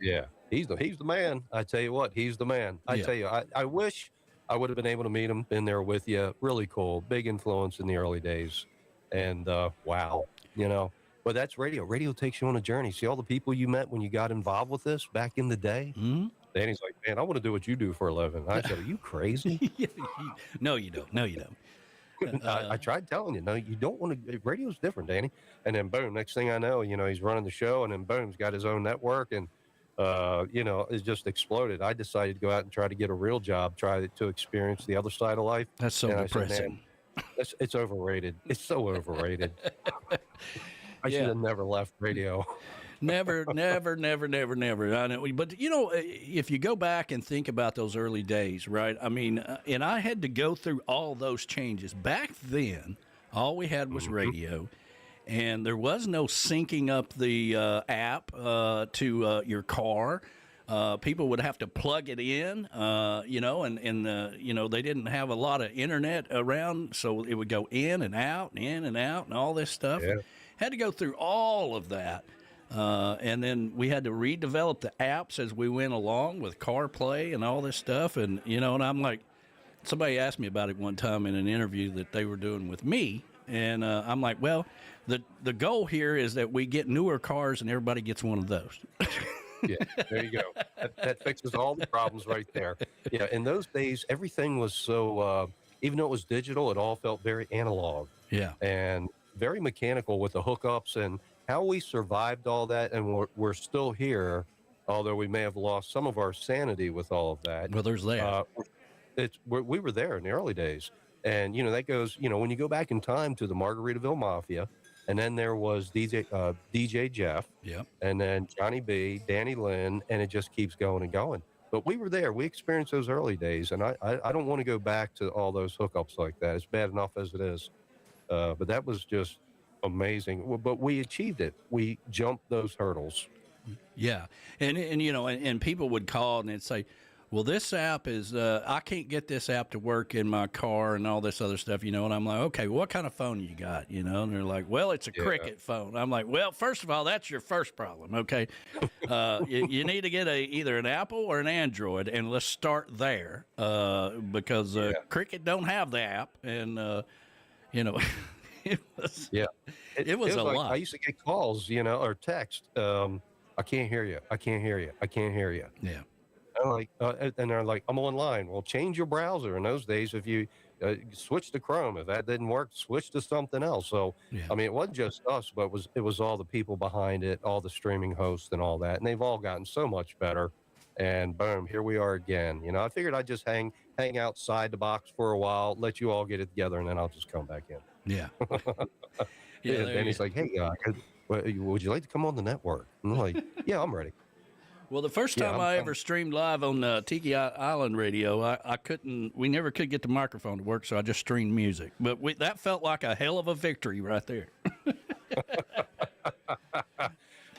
Yeah. He's the man. I tell you what, he's the man. I tell you, I wish I would have been able to meet him, been there with you. Really cool. Big influence in the early days. And wow, you know, but that's radio. Radio takes you on a journey. See all the people you met when you got involved with this back in the day? Mm-hmm. Danny's like, man, I want to do what you do for a living. I said, are you crazy? No, you don't. No, you don't. I tried telling you, no, you don't want to. Radio's different, Danny. And then boom, next thing I know, you know, he's running the show, and then boom, he's got his own network, and you know, it's just exploded. I decided to go out and try to get a real job, try to experience the other side of life. That's so depressing. I said, it's overrated. It's so overrated. I should have never left radio. Never. I know, but you know, if you go back and think about those early days, right? I mean, and I had to go through all those changes. Back then, all we had was radio, and there was no syncing up the app to your car. People would have to plug it in, you know, and you know, they didn't have a lot of internet around, so it would go in and out, and all this stuff. Yeah. Had to go through all of that. And then we had to redevelop the apps as we went along with CarPlay and all this stuff. And, you know, and I'm like, somebody asked me about it one time in an interview that they were doing with me. And I'm like, well, the goal here is that we get newer cars and everybody gets one of those. Yeah, there you go. That fixes all the problems right there. Yeah, in those days, everything was so, even though it was digital, it all felt very analog. Yeah. And very mechanical with the hookups, and how we survived all that, and we're still here, although we may have lost some of our sanity with all of that. Well, there's that. We were there in the early days, and you know that goes. You know, when you go back in time to the Margaritaville Mafia, and then there was DJ Jeff, and then Johnny B, Danny Lynn, and it just keeps going and going. But we were there. We experienced those early days, and I don't want to go back to all those hookups like that. It's bad enough as it is. But that was just amazing. But we achieved it. We jumped those hurdles. Yeah. And you know, and people would call and they'd say, well, this app is, I can't get this app to work in my car and all this other stuff, you know. And I'm like, okay, what kind of phone you got, you know? And they're like, well, it's a Cricket phone. I'm like, well, first of all, that's your first problem, okay? You need to get either an Apple or an Android, and let's start there because Cricket don't have the app. And, you know, it was it was a like, lot. I used to get calls, you know, or text. I can't hear you. I can't hear you. I can't hear you. Yeah. I'm like, and they're like, I'm online. Well, change your browser. In those days, if you switch to Chrome, if that didn't work, switch to something else. So, I mean, it wasn't just us, but it was all the people behind it, all the streaming hosts and all that. And they've all gotten so much better. And boom, here we are again. You know, I figured I'd just hang outside the box for a while, let you all get it together, and then I'll just come back in. Yeah. And he's like, hey, would you like to come on the network? And I'm like, yeah, I'm ready. Well, the first time I ever streamed live on Tiki Island Radio, we never could get the microphone to work, so I just streamed music. But that felt like a hell of a victory right there.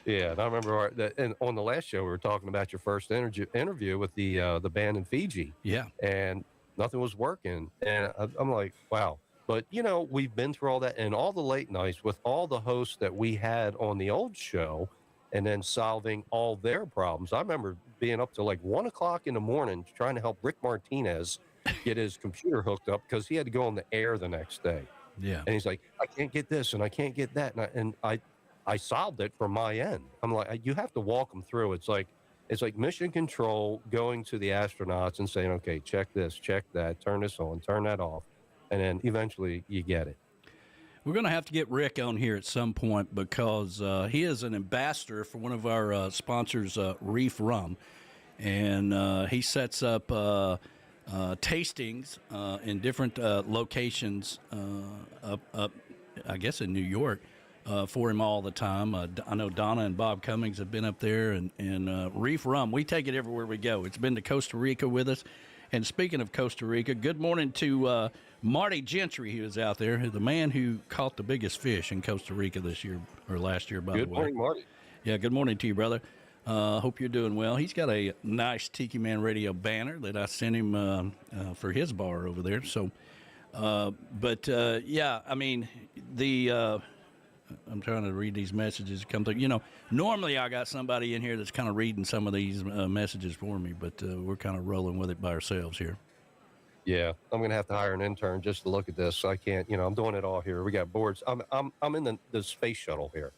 Yeah, and I remember and on the last show we were talking about your first interview with the band in Fiji. Yeah, and nothing was working, and I'm like, wow. But you know, we've been through all that, and all the late nights with all the hosts that we had on the old show, and then solving all their problems. I remember being up to like 1 o'clock in the morning trying to help Rick Martinez get his computer hooked up because he had to go on the air the next day. Yeah, and he's like, I can't get this and I can't get that, and I solved it from my end. I'm like, you have to walk them through. It's like mission control going to the astronauts and saying, okay, check this, check that, turn this on, turn that off. And then eventually you get it. We're going to have to get Rick on here at some point because he is an ambassador for one of our sponsors, Reef Rum. And he sets up tastings in different locations up, I guess, in New York. For him all the time. I know Donna and Bob Cummings have been up there, and Reef Rum, we take it everywhere we go. It's been to Costa Rica with us, And speaking of Costa Rica, good morning to Marty Gentry, who was out there, the man who caught the biggest fish in Costa Rica this year, or last year, by the way. Good morning, Marty. Yeah, good morning to you, brother. Hope you're doing well. He's got a nice Tiki Man Radio banner that I sent him for his bar over there. So, yeah, I mean, I'm trying to read these messages come through. You know, normally I got somebody in here that's kind of reading some of these messages for me, but we're kind of rolling with it by ourselves here. Yeah, I'm going to have to hire an intern just to look at this. So I can't, I'm doing it all here. We got boards. I'm in the space shuttle here.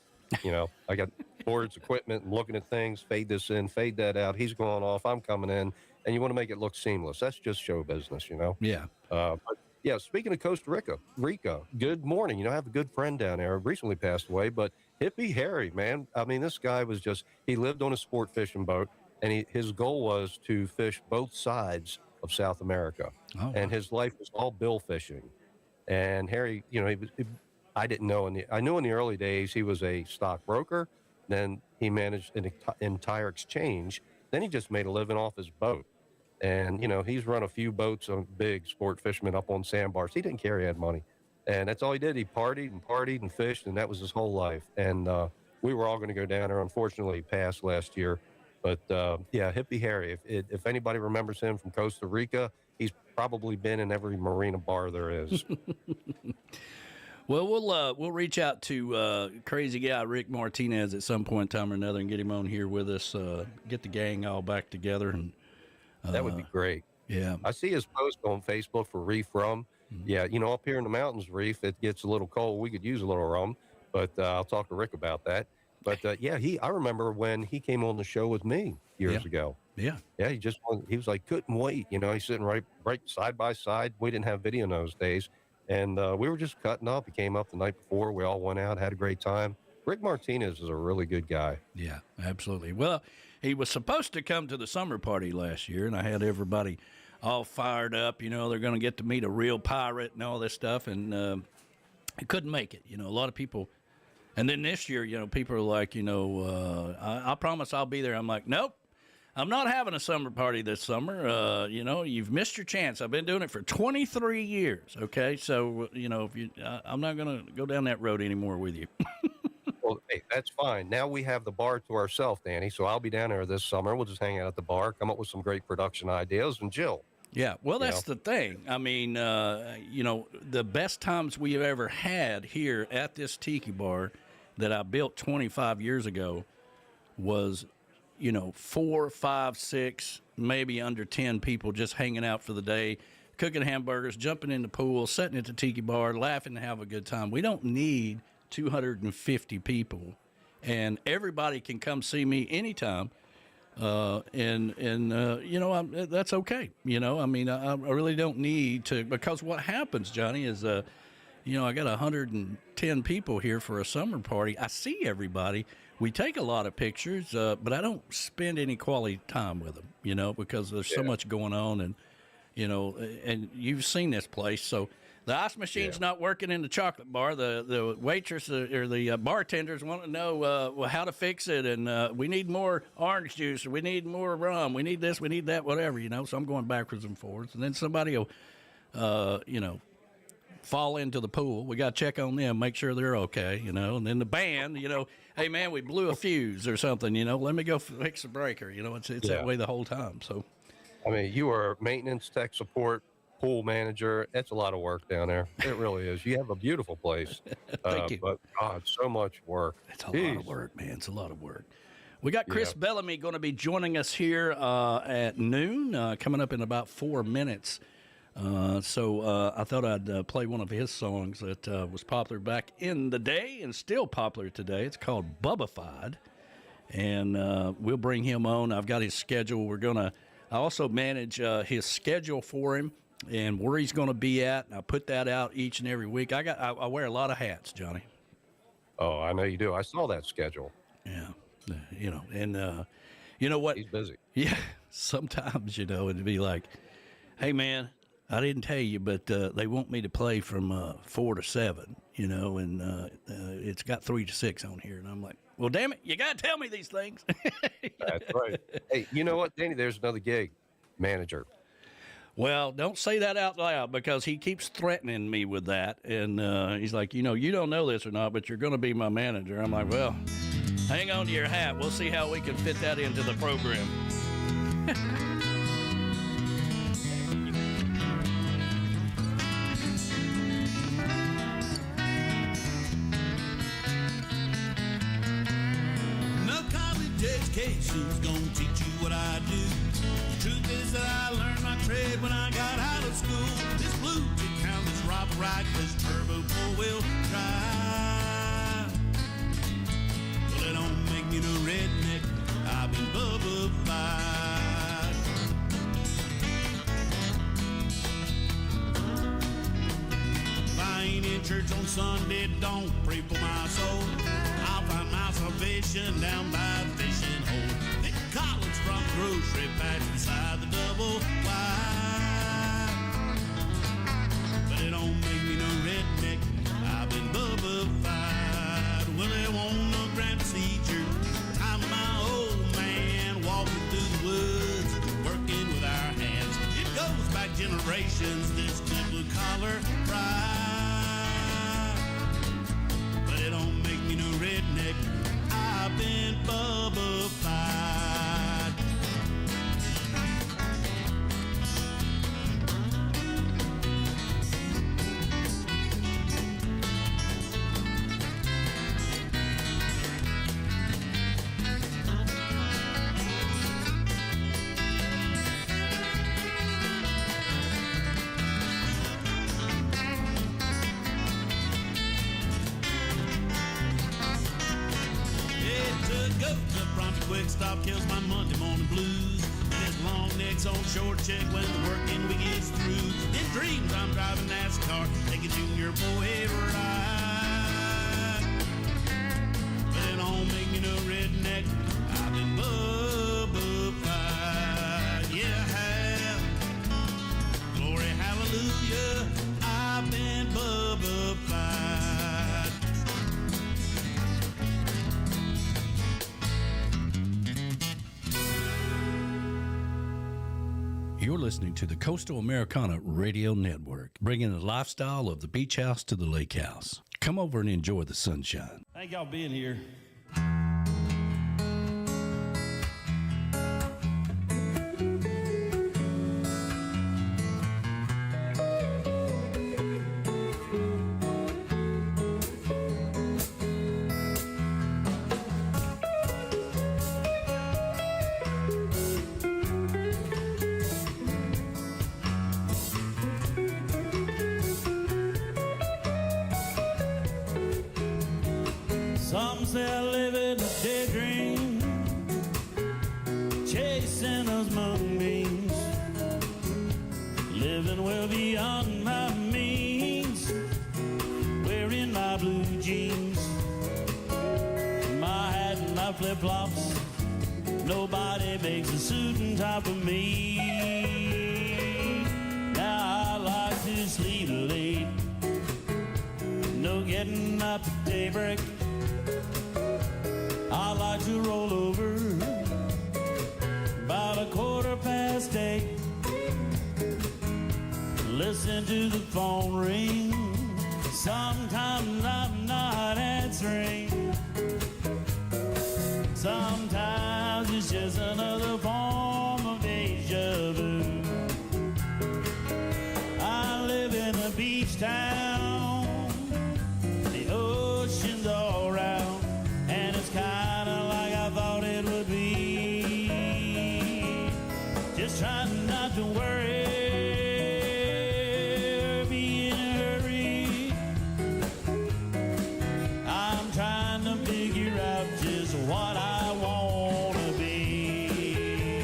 I got boards, equipment, and looking at things, fade this in, fade that out. He's going off, I'm coming in, and you want to make it look seamless. That's just show business, Yeah. But yeah, speaking of Costa Rica, good morning. I have a good friend down there, recently passed away, but Hippie Harry, man. I mean, this guy was he lived on a sport fishing boat, and his goal was to fish both sides of South America. Oh, and his life was all bill fishing. And Harry, I didn't know. I knew in the early days he was a stockbroker. Then he managed an entire exchange. Then he just made a living off his boat. And, he's run a few boats on big sport fishermen up on sandbars. He didn't care he had money. And that's all he did. He partied and fished, and that was his whole life. And we were all going to go down there. Unfortunately, he passed last year. But, yeah, Hippie Harry, if anybody remembers him from Costa Rica, he's probably been in every marina bar there is. Well, we'll reach out to crazy guy Rick Martinez at some point in time or another and get him on here with us, get the gang all back together. And that would be great. Yeah. I see his post on Facebook for Reef Rum. Mm-hmm. Yeah, up here in the mountains, Reef, it gets a little cold. We could use a little rum, but I'll talk to Rick about that. But, yeah, I remember when he came on the show with me years ago. Yeah. Yeah, he was like, couldn't wait. He's sitting right side by side. We didn't have video in those days. And we were just cutting up. He came up the night before. We all went out, had a great time. Rick Martinez is a really good guy. Yeah, absolutely. Well, he was supposed to come to the summer party last year, and I had everybody all fired up. They're going to get to meet a real pirate and all this stuff, and he couldn't make it. A lot of people. And then this year, people are like, I promise I'll be there. I'm like, nope. I'm not having a summer party this summer. You've missed your chance. I've been doing it for 23 years. Okay, so I'm not going to go down that road anymore with you. Well, hey, that's fine. Now we have the bar to ourselves, Danny. So I'll be down there this summer. We'll just hang out at the bar, come up with some great production ideas, and Jill. Yeah, well, that's the thing. I mean, the best times we have ever had here at this tiki bar that I built 25 years ago was 4, 5, 6, maybe under 10 people just hanging out for the day, cooking hamburgers, jumping in the pool, sitting at the tiki bar, laughing and have a good time. We don't need 250 people, and everybody can come see me anytime. That's okay. I mean, I really don't need to, because what happens, Johnny, is, I got 110 people here for a summer party. I see everybody. We take a lot of pictures, but I don't spend any quality time with them, because there's so much going on, and, and you've seen this place. So the ice machine's not working in the chocolate bar. The waitress or the bartenders want to know how to fix it, and we need more orange juice, or we need more rum, we need this, we need that, whatever, So I'm going backwards and forwards, and then somebody will, fall into the pool. We got to check on them, make sure they're okay, and then the band, hey, man, we blew a fuse or something, let me go fix the breaker. It's that way the whole time. So, I mean, you are maintenance, tech support, pool manager. It's a lot of work down there. It really is. You have a beautiful place. Thank you. But, God, so much work. It's a lot of work, man. It's a lot of work. We got Chris Bellamy going to be joining us here at noon, coming up in about 4 minutes. So I thought I'd play one of his songs that was popular back in the day and still popular today. It's called Bubbified, and we'll bring him on. I've got his schedule. I also manage his schedule for him and where he's going to be at. And I put that out each and every week. I wear a lot of hats, Johnny. Oh, I know you do. I saw that schedule. Yeah, and you know what? He's busy. Yeah, sometimes it'd be like, hey, man, I didn't tell you, but they want me to play from 4 to 7, and it's got 3 to 6 on here. And I'm like, well, damn it, you got to tell me these things. That's right. Hey, you know what, Danny? There's another gig, manager. Well, don't say that out loud because he keeps threatening me with that. And he's like, you don't know this or not, but you're going to be my manager. I'm like, well, hang on to your hat. We'll see how we can fit that into the program. No college education's gonna teach you what I do. The truth is that I learned my trade when I got out of school. This blue tick count is Rob right, this turbo four-wheel drive. Well, it don't make me no redneck. I've been Bubba-fied. If I ain't in church on Sunday, don't pray for my soul. I'll find my salvation down by the fishing hole. Pick college from grocery bags beside the double wide. But it don't make me no redneck. I've been Bubba-fied. Well, it won't no grand procedure. Time of my old man walking through the woods, working with our hands. It goes back generations, this good blue collar pride. But it don't make me no redneck. I've been Bubba-fied. Quick stop kills my Monday morning blues. This long neck's on short check when the working week is through. In dreams I'm driving NASCAR, taking junior boy ride. But it don't make me no redneck. I've been Bubba-fied. Yeah, I have. Glory, hallelujah. I've been Bubba-fied. You're listening to the Coastal Americana Radio Network, bringing the lifestyle of the beach house to the lake house. Come over and enjoy the sunshine. Thank y'all being here. Some say I live in a daydream, chasing those moonbeams, living well beyond my means, wearing my blue jeans, my hat and my flip-flops. Nobody makes a suit and tie for me. Now I like to sleep late, no getting up at daybreak. I like to roll over about 8:15. Listen to the phone ring. Sometimes I'm not answering. Sometimes it's just another form of deja vu. I live in a beach town. The ocean's all around, and it's kind of like I thought it would be. Just trying not to worry, be in a hurry. I'm trying to figure out just what I want to be.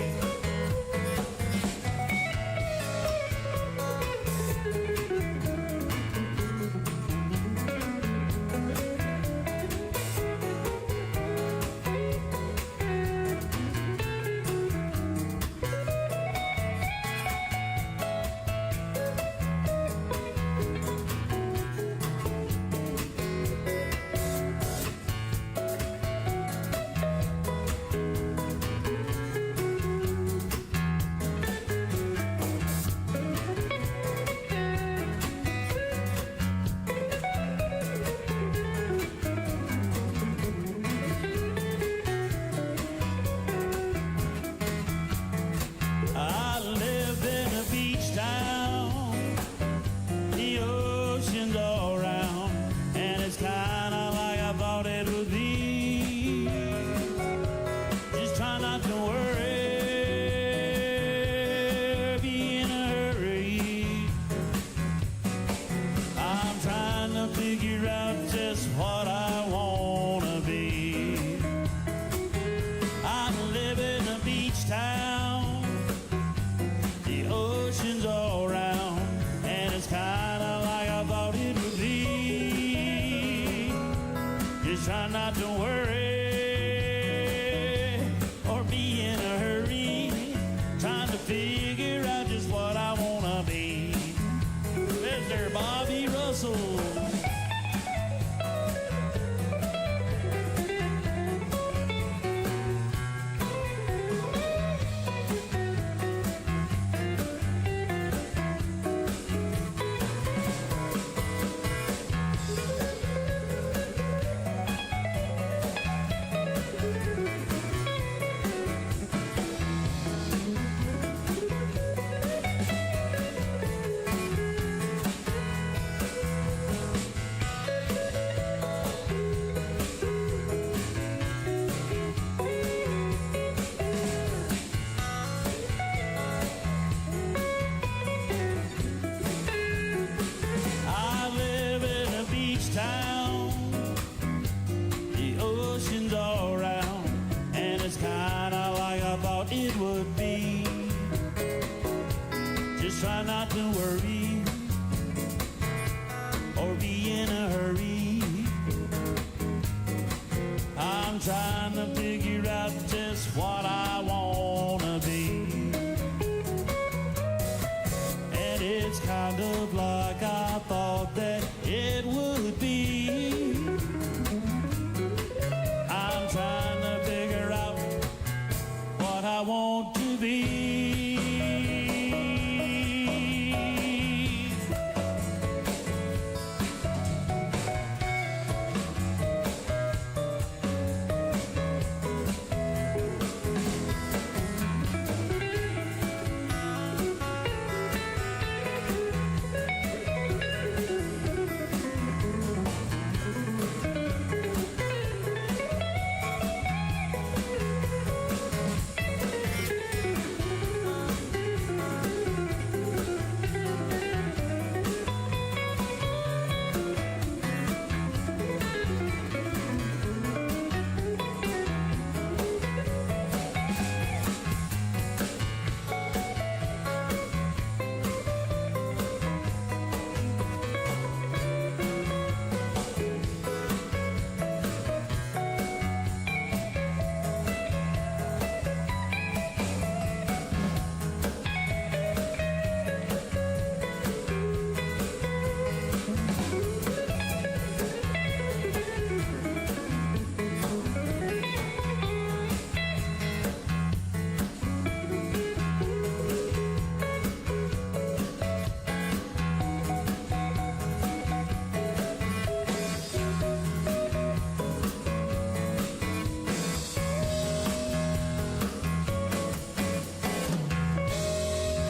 I'm trying to figure out just what I wanna be. And it's kind of like I thought that it would be. I'm trying to figure out what I want to be.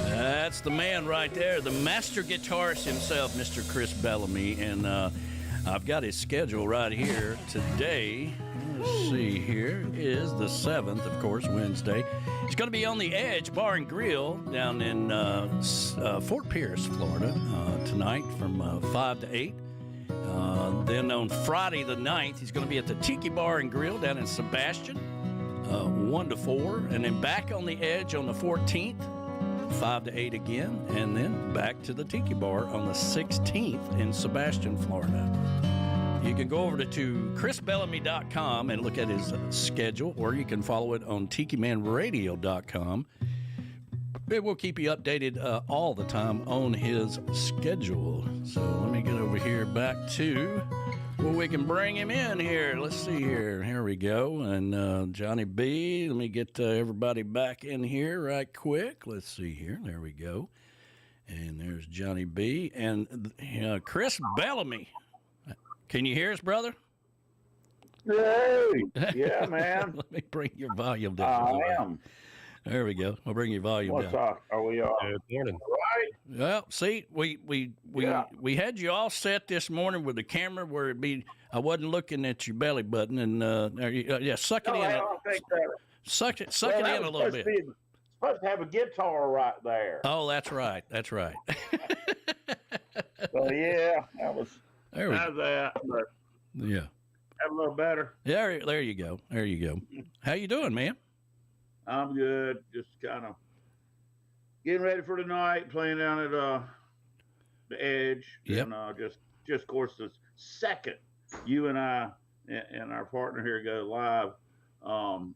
That's the man right there, the master guitarist himself, Mr. Chris Bellamy. And I've got his schedule right here. Today, let's see, here is the 7th, of course, Wednesday. He's going to be on the Edge Bar and Grill down in Fort Pierce, Florida, tonight from 5 to 8. Then on Friday the 9th, he's going to be at the Tiki Bar and Grill down in Sebastian, 1 to 4. And then back on the Edge on the 14th. 5 to 8 again, and then back to the Tiki Bar on the 16th in Sebastian, Florida. You can go over to chrisbellamy.com and look at his schedule, or you can follow it on tikimanradio.com. It will keep you updated all the time on his schedule. So let me get over here back to where we can bring him in here. Let's see here. Here we go. And Johnny B, let me get everybody back in here right quick. Let's see here. There we go. And there's Johnny B. And Chris Bellamy. Can you hear us, brother? Hey, yeah, man. Let me bring your volume down. I am. There we go. I'll bring your volume What's down. up? Are we all Good morning. right? Well, see, we had you all set this morning with the camera where it'd be. I wasn't looking at your belly button, and suck it No, in. I don't think that. Suck it Well, in that a was little supposed bit. to be- Supposed to have a guitar right there. Oh, that's right. That's right. So yeah, that was. There we How's that? But Yeah. that a little better. There you go. There you go. How you doing, man? I'm good. Just kind of getting ready for tonight. Playing down at the Edge. Yep. And just of course the second you and I and our partner here go live,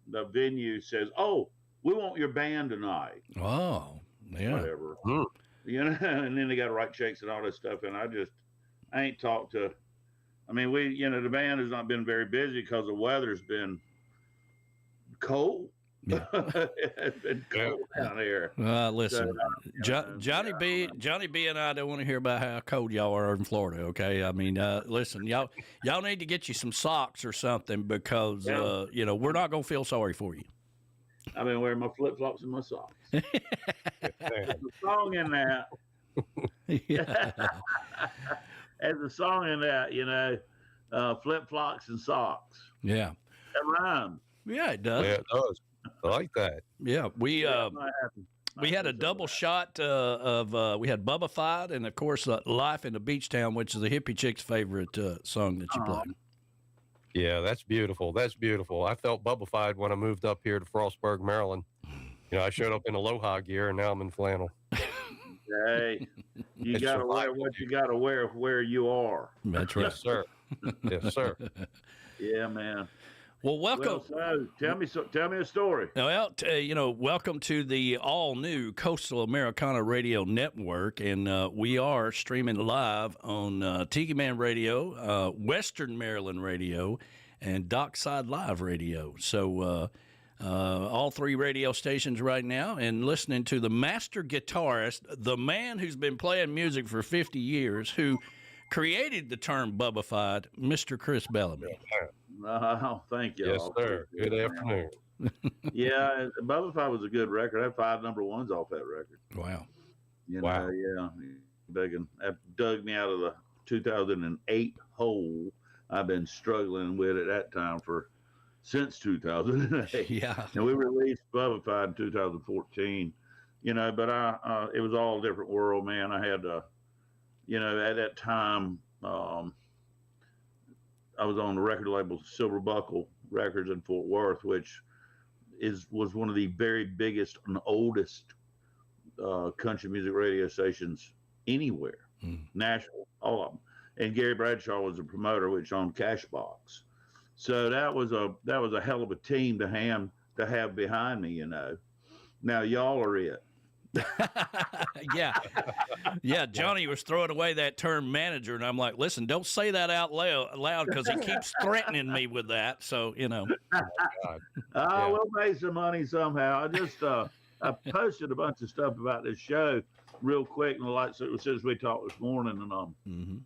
the venue says, "Oh, we want your band tonight." Oh, yeah. Whatever. You know, and then they got to write checks and all this stuff. And I ain't talked to. I mean, the band has not been very busy because the weather's been cold. Yeah. It's been cold down here. Listen, So, Johnny B and I don't want to hear about how cold y'all are in Florida. Okay, I mean, listen, y'all need to get you some socks or something because we're not gonna feel sorry for you. I've been wearing my flip flops and my socks. There's a song in that. There's a song in that, flip flops and socks. Yeah, That rhymes. yeah, it does. Yeah, it does. I like that. Yeah, we had a double shot of we had Bubba Fight and of course Life in the Beach Town, which is the hippie chick's favorite song that you play. Yeah, that's beautiful. That's beautiful. I felt bubbified when I moved up here to Frostburg, Maryland. I showed up in aloha gear and now I'm in flannel. Hey, you It's got to wear survival. what you got to wear where you are. That's right. Yes, sir. Yes, sir. Yeah, man. Well, welcome. Well, so tell me a story. Well, welcome to the all-new Coastal Americana Radio Network, and we are streaming live on Tiki Man Radio, Western Maryland Radio, and Dockside Live Radio. So all three radio stations right now, and listening to the master guitarist, the man who's been playing music for 50 years, who created the term Bubbified, Mr. Chris Bellamy. Oh, thank you. Yes, sir. Good afternoon. Yeah, Bubbified was a good record. I had 5 number ones off that record. Wow. Wow. Yeah. That dug me out of the 2008 hole I've been struggling with at that time since 2008. Yeah. And we released Bubbified in 2014, but it was all a different world, man. I had, at that time, I was on the record label Silver Buckle Records in Fort Worth, which was one of the very biggest and oldest country music radio stations anywhere, Nashville, all of them. And Gary Bradshaw was a promoter, which owned Cashbox. So that was a hell of a team to have behind me, Now y'all are it. Yeah. Johnny was throwing away that term manager, and I'm like, listen, don't say that out loud because he keeps threatening me with that. So We'll make some money somehow. I just I posted a bunch of stuff about this show real quick, and since we talked this morning, and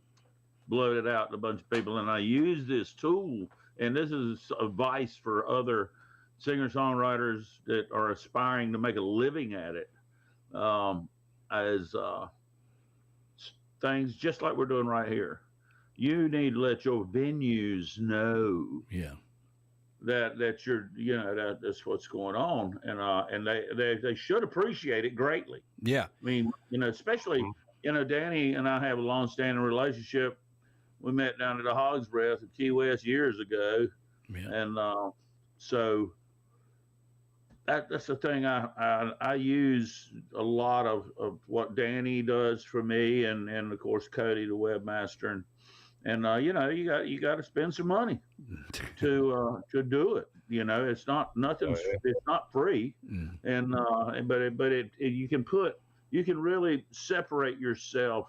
blowed it out to a bunch of people, and I use this tool, and this is advice for other singer-songwriters that are aspiring to make a living at it. As things just like we're doing right here. You need to let your venues know that you're, that's what's going on. And they should appreciate it greatly. Yeah. I mean, especially, Danny and I have a long-standing relationship. We met down at the Hog's Breath in Key West years ago. Yeah. And so that's the thing. I use a lot of what Danny does for me, and of course Cody, the webmaster, and you got to spend some money to do it. It's not nothing. Oh, yeah. It's not free, and you can really separate yourself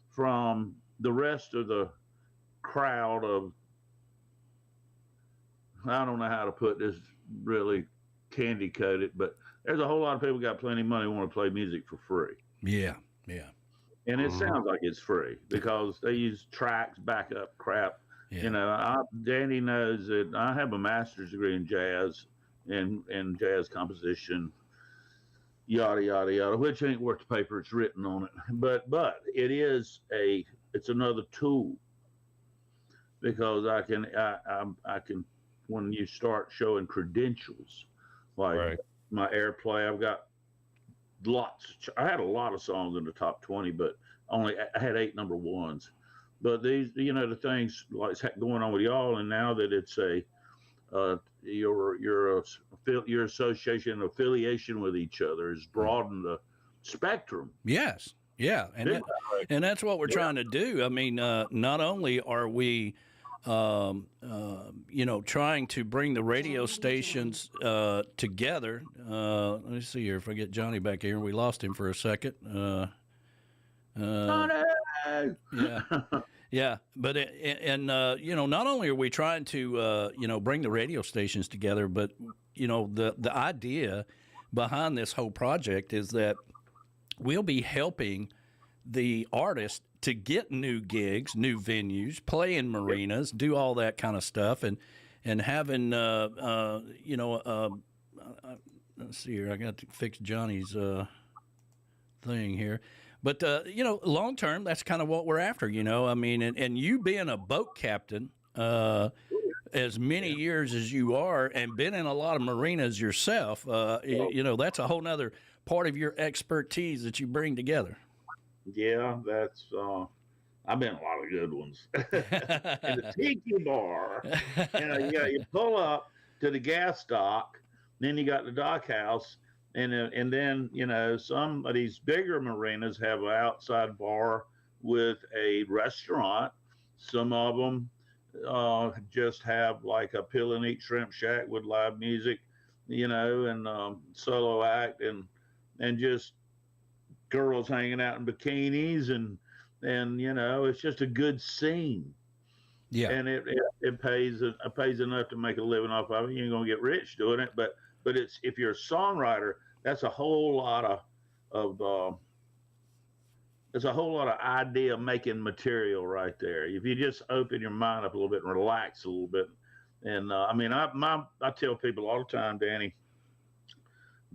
from the rest of the crowd of, I don't know how to put this really candy coated, but there's a whole lot of people got plenty of money who want to play music for free. Yeah. And it sounds like it's free because they use tracks, backup crap. Yeah. Danny knows that I have a master's degree in jazz and jazz composition, yada yada yada, which ain't worth the paper it's written on it. But it's another tool, because I can when you start showing credentials, like my airplay, I've got lots. I had a lot of songs in the top 20, but I had 8 number ones. But these, the things like going on with y'all, and now that it's your association affiliation with each other has broadened the spectrum. Yes, yeah, and that's what we're trying to do. I mean, not only are we trying to bring the radio stations together. Let me see here if I get Johnny back here. We lost him for a second. Yeah. But not only are we trying to bring the radio stations together, but the idea behind this whole project is that we'll be helping the artist to get new gigs, new venues, play in marinas, do all that kind of stuff, and having let's see here, I got to fix Johnny's thing here, but long term, that's kind of what we're after. I mean, and you being a boat captain as many years as you are, and been in a lot of marinas yourself, that's a whole nother part of your expertise that you bring together. Yeah, that's I've been in a lot of good ones. In the tiki bar, you pull up to the gas dock, then you got the dock house, and then some of these bigger marinas have an outside bar with a restaurant. Some of them just have like a pill and eat shrimp shack with live music, and solo act and just girls hanging out in bikinis and it's just a good scene. Yeah. And it pays enough to make a living off of it. You ain't gonna get rich doing it, but it's, if you're a songwriter, that's a whole lot of idea making material right there. If you just open your mind up a little bit and relax a little bit. And I tell people all the time, Danny,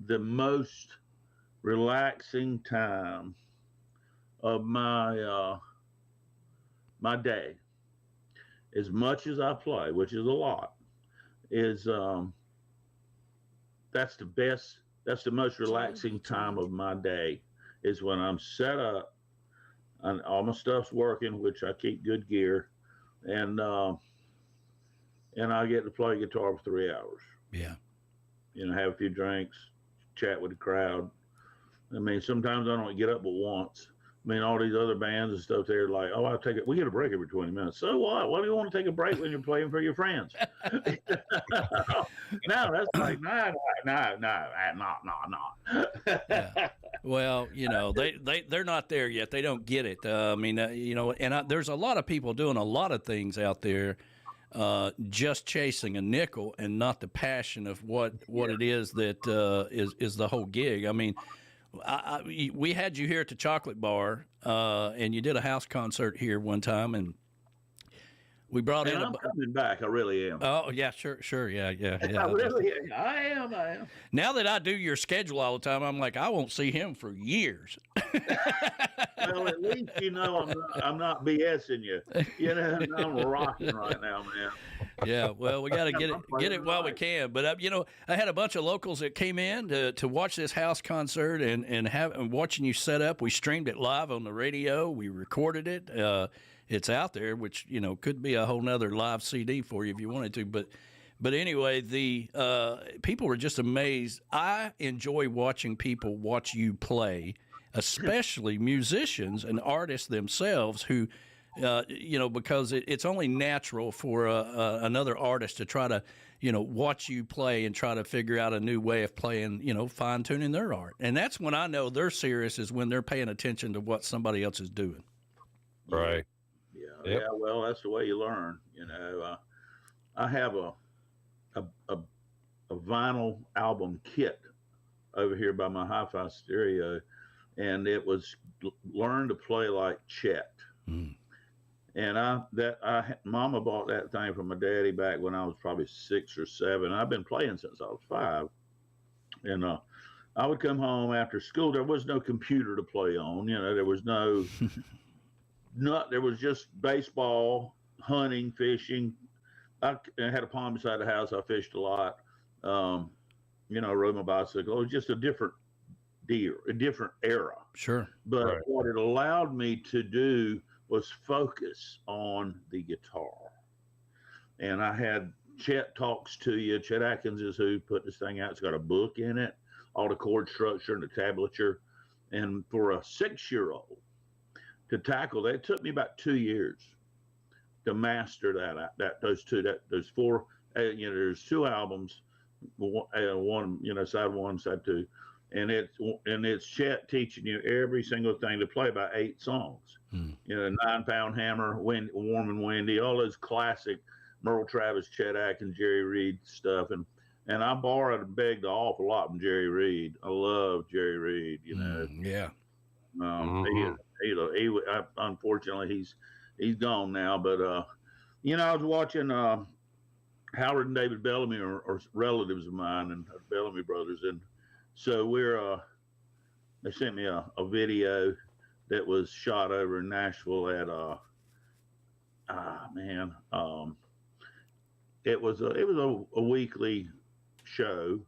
the most relaxing time of my day, as much as I play, which is a lot, is that's the most relaxing time of my day, is when I'm set up and all my stuff's working, which I keep good gear, and I get to play guitar for 3 hours. Yeah. Have a few drinks, chat with the crowd. I mean, sometimes I don't get up but once. I mean, all these other bands and stuff, they're like, oh, we get a break every 20 minutes. So what? Why do you want to take a break when you're playing for your friends? No, that's like, no. Yeah. Well, they're not there yet. They don't get it. There's a lot of people doing a lot of things out there, just chasing a nickel and not the passion of what it is that is the whole gig. I mean, we had you here at the Chocolate Bar, and you did a house concert here one time, and we brought in. I'm coming back. I really am. Oh yeah, sure, yeah. I really am. I am. Now that I do your schedule all the time, I'm like, I won't see him for years. Well, at least I'm not BSing you. I'm rocking right now, man. Yeah, well, we got to get it while we can. But I had a bunch of locals that came in to watch this house concert and watching you set up. We streamed it live on the radio. We recorded it. It's out there, which could be a whole nother live CD for you if you wanted to. But anyway, the people were just amazed. I enjoy watching people watch you play, especially musicians and artists themselves who. Because it's only natural for another artist to try to, watch you play and try to figure out a new way of playing, fine tuning their art. And that's when I know they're serious, is when they're paying attention to what somebody else is doing. Right. Yeah. Yep. Yeah. Well, that's the way you learn. I have a vinyl album kit over here by my hi-fi stereo, and it was Learn to Play Like Chet. Mm. And Mama bought that thing from my daddy back when I was probably 6 or 7. I've been playing since I was 5. And I would come home after school. There was no computer to play on. There was there was just baseball, hunting, fishing. I had a pond beside the house. I fished a lot. Rode my bicycle. It was just a different era. Sure. But what it allowed me to do was focus on the guitar. And I had Chet Talks to You. Chet Atkins is who put this thing out. It's got a book in it, all the chord structure and the tablature. And for a 6-year-old to tackle that, it took me about 2 years to master those 4, there's 2 albums, one, side 1, side 2. And it's Chet teaching you every single thing to play by 8 songs. 9-Pound Hammer, Warm and Windy, all those classic Merle Travis, Chet Atkins, Jerry Reed stuff. And I borrowed and begged an awful lot from Jerry Reed. I love Jerry Reed, Yeah. Unfortunately, he's gone now. But I was watching Howard and David Bellamy or relatives of mine and Bellamy brothers, and so they sent me a video that was shot over in Nashville at it was a weekly show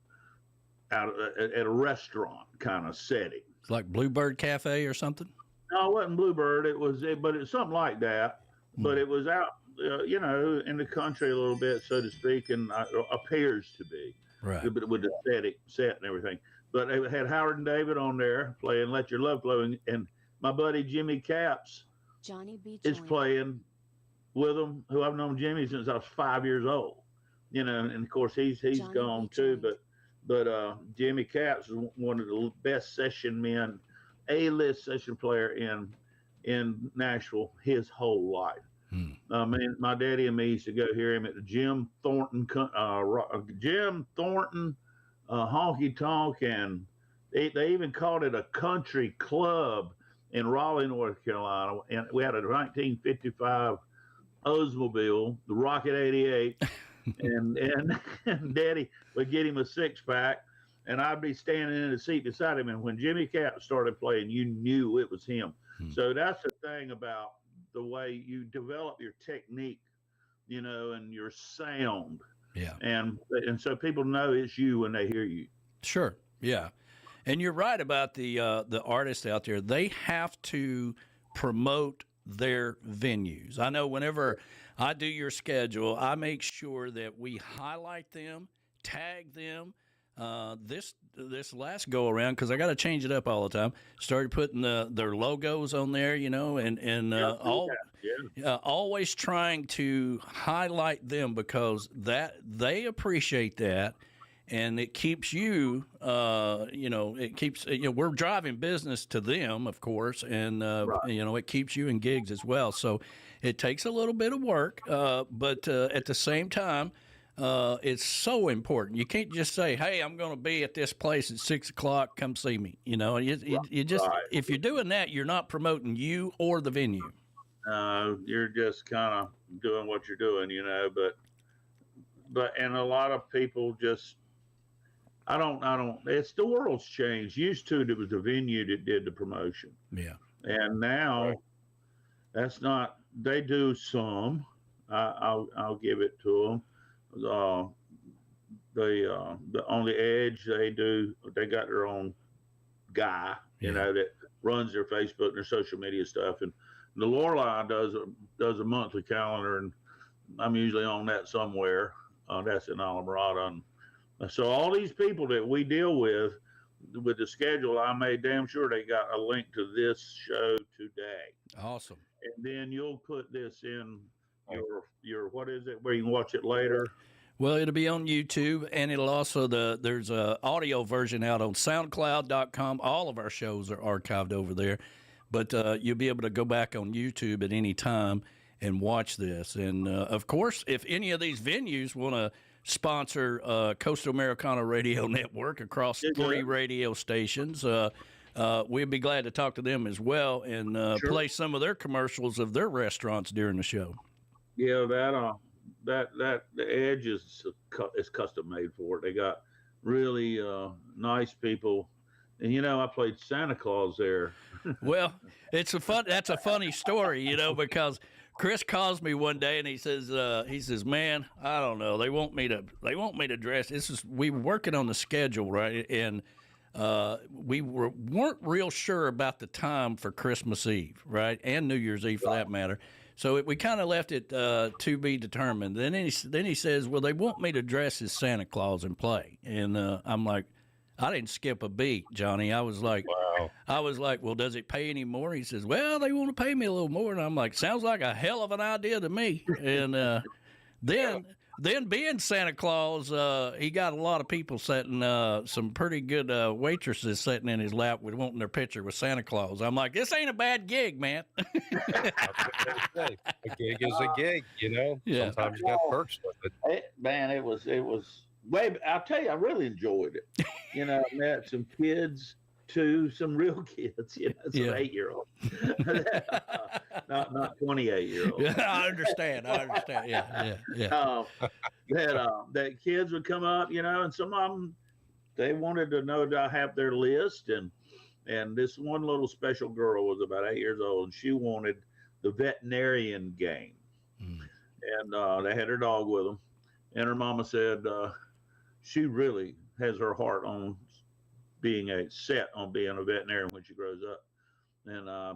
out at a restaurant kind of setting. It's like Bluebird Cafe or something? No, it wasn't Bluebird. But it's something like that. But it was out, in the country a little bit, so to speak, and appears to be. Right. With the set and everything. But they had Howard and David on there playing Let Your Love Flow, and my buddy Jimmy Capps Johnny B is playing with him, who I've known Jimmy since I was 5 years old. You know, and of course he's Johnny gone B. too. Johnny. But Jimmy Capps is one of the best session men, A-list session player in Nashville his whole life. Man, my daddy and me used to go hear him at the Jim Thornton honky tonk, and they even called it a country club in Raleigh, North Carolina. And we had a 1955 Oldsmobile, the Rocket 88, and Daddy would get him a 6-pack, and I'd be standing in the seat beside him. And when Jimmy Capps started playing, you knew it was him. So that's the thing about the way you develop your technique, you know, and your sound. Yeah. And so people know it's you when they hear you. Sure. Yeah. And you're right about the artists out there. They have to promote their venues. I know whenever I do your schedule, I make sure that we highlight them, tag them. This last go around, because I got to change it up all the time, started putting their logos on there, you know, and always trying to highlight them, because that they appreciate that, and it keeps you, you know, it keeps, you know, we're driving business to them, of course, and you know, it keeps you in gigs as well. So it takes a little bit of work, but at the same time, it's so important. You can't just say, "Hey, I'm going to be at this place at 6 o'clock. Come see me." You know, you just if you're doing that, you're not promoting you or the venue. You're just kind of doing what you're doing, you know. But and a lot of people just, I don't. It's the world's changed. Used to, it was the venue that did the promotion. Yeah. And now, that's not. They do some. I'll give it to them. On the Edge, they got their own guy, you know, that runs their Facebook and their social media stuff, and the Lorelei does a monthly calendar, and I'm usually on that somewhere. That's in Alamorada, and so all these people that we deal with the schedule, I made damn sure they got a link to this show today. Awesome. And then you'll put this in your what is it, where you can watch it later? Well, it'll be on YouTube, and it'll also there's a audio version out on SoundCloud.com. All of our shows are archived over there, but you'll be able to go back on YouTube at any time and watch this. And of course, if any of these venues want to sponsor Coastal Americana Radio Network across 3 radio stations, we'd be glad to talk to them as well and play some of their commercials of their restaurants during the show. Yeah, that the Edge is custom made for it. They got really nice people, and you know, I played Santa Claus there. Well, that's a funny story, you know, because Chris calls me one day and he says, "Man, I don't know. They want me to dress. We were working on the schedule, right, and." We weren't real sure about the time for Christmas Eve, right, and New Year's Eve for that matter. So we kind of left it to be determined. Then he says, "Well, they want me to dress as Santa Claus and play," and I'm like, I didn't skip a beat, Johnny. I was like, "Well, does it pay any more?" He says, "Well, they want to pay me a little more," and I'm like, "Sounds like a hell of an idea to me." And Then being Santa Claus, he got a lot of people sitting, some pretty good waitresses sitting in his lap with wanting their picture with Santa Claus. I'm like, this ain't a bad gig, man. A gig is a gig, you know. Yeah. Sometimes you got perks with it. Man, it was way. I'll tell you, I really enjoyed it. You know, I met some kids too, some real kids. You know, some 8-year-olds, not 28-year-olds. Yeah, I understand. Yeah. That kids would come up, you know, and some of them, they wanted to know that I have their list, and this one little special girl was about 8 years old, and she wanted the veterinarian game, and they had her dog with them, and her mama said she really has her heart on being set on being a veterinarian when she grows up. And I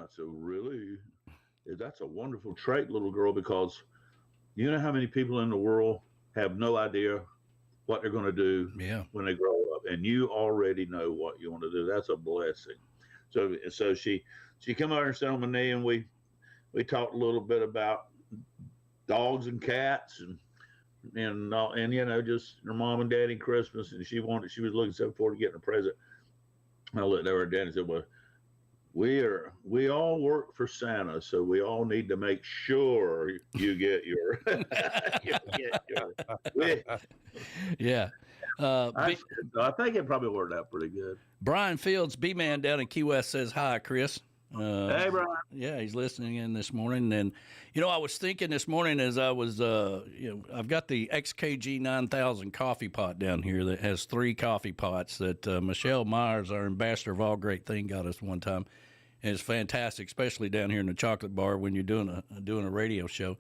said, really? That's a wonderful trait, little girl, because you know how many people in the world have no idea what they're going to do when they grow up, and you already know what you want to do. That's a blessing. So she come over and sat on my knee, and we talked a little bit about dogs and cats and you know, just her mom and daddy Christmas, and she was looking so forward to getting a present. I looked at her dad and said, "Well, we all work for Santa, so we all need to make sure you get your." Yeah. I think it probably worked out pretty good. Brian Fields, B-Man down in Key West, says hi, Chris. Hey, Brian. Yeah, he's listening in this morning. And, you know, I was thinking this morning as I was, I've got the XKG 9000 coffee pot down here that has 3 coffee pots that Michelle Myers, our ambassador of All Great Thing, got us one time. And it's fantastic, especially down here in the chocolate bar when you're doing a radio show.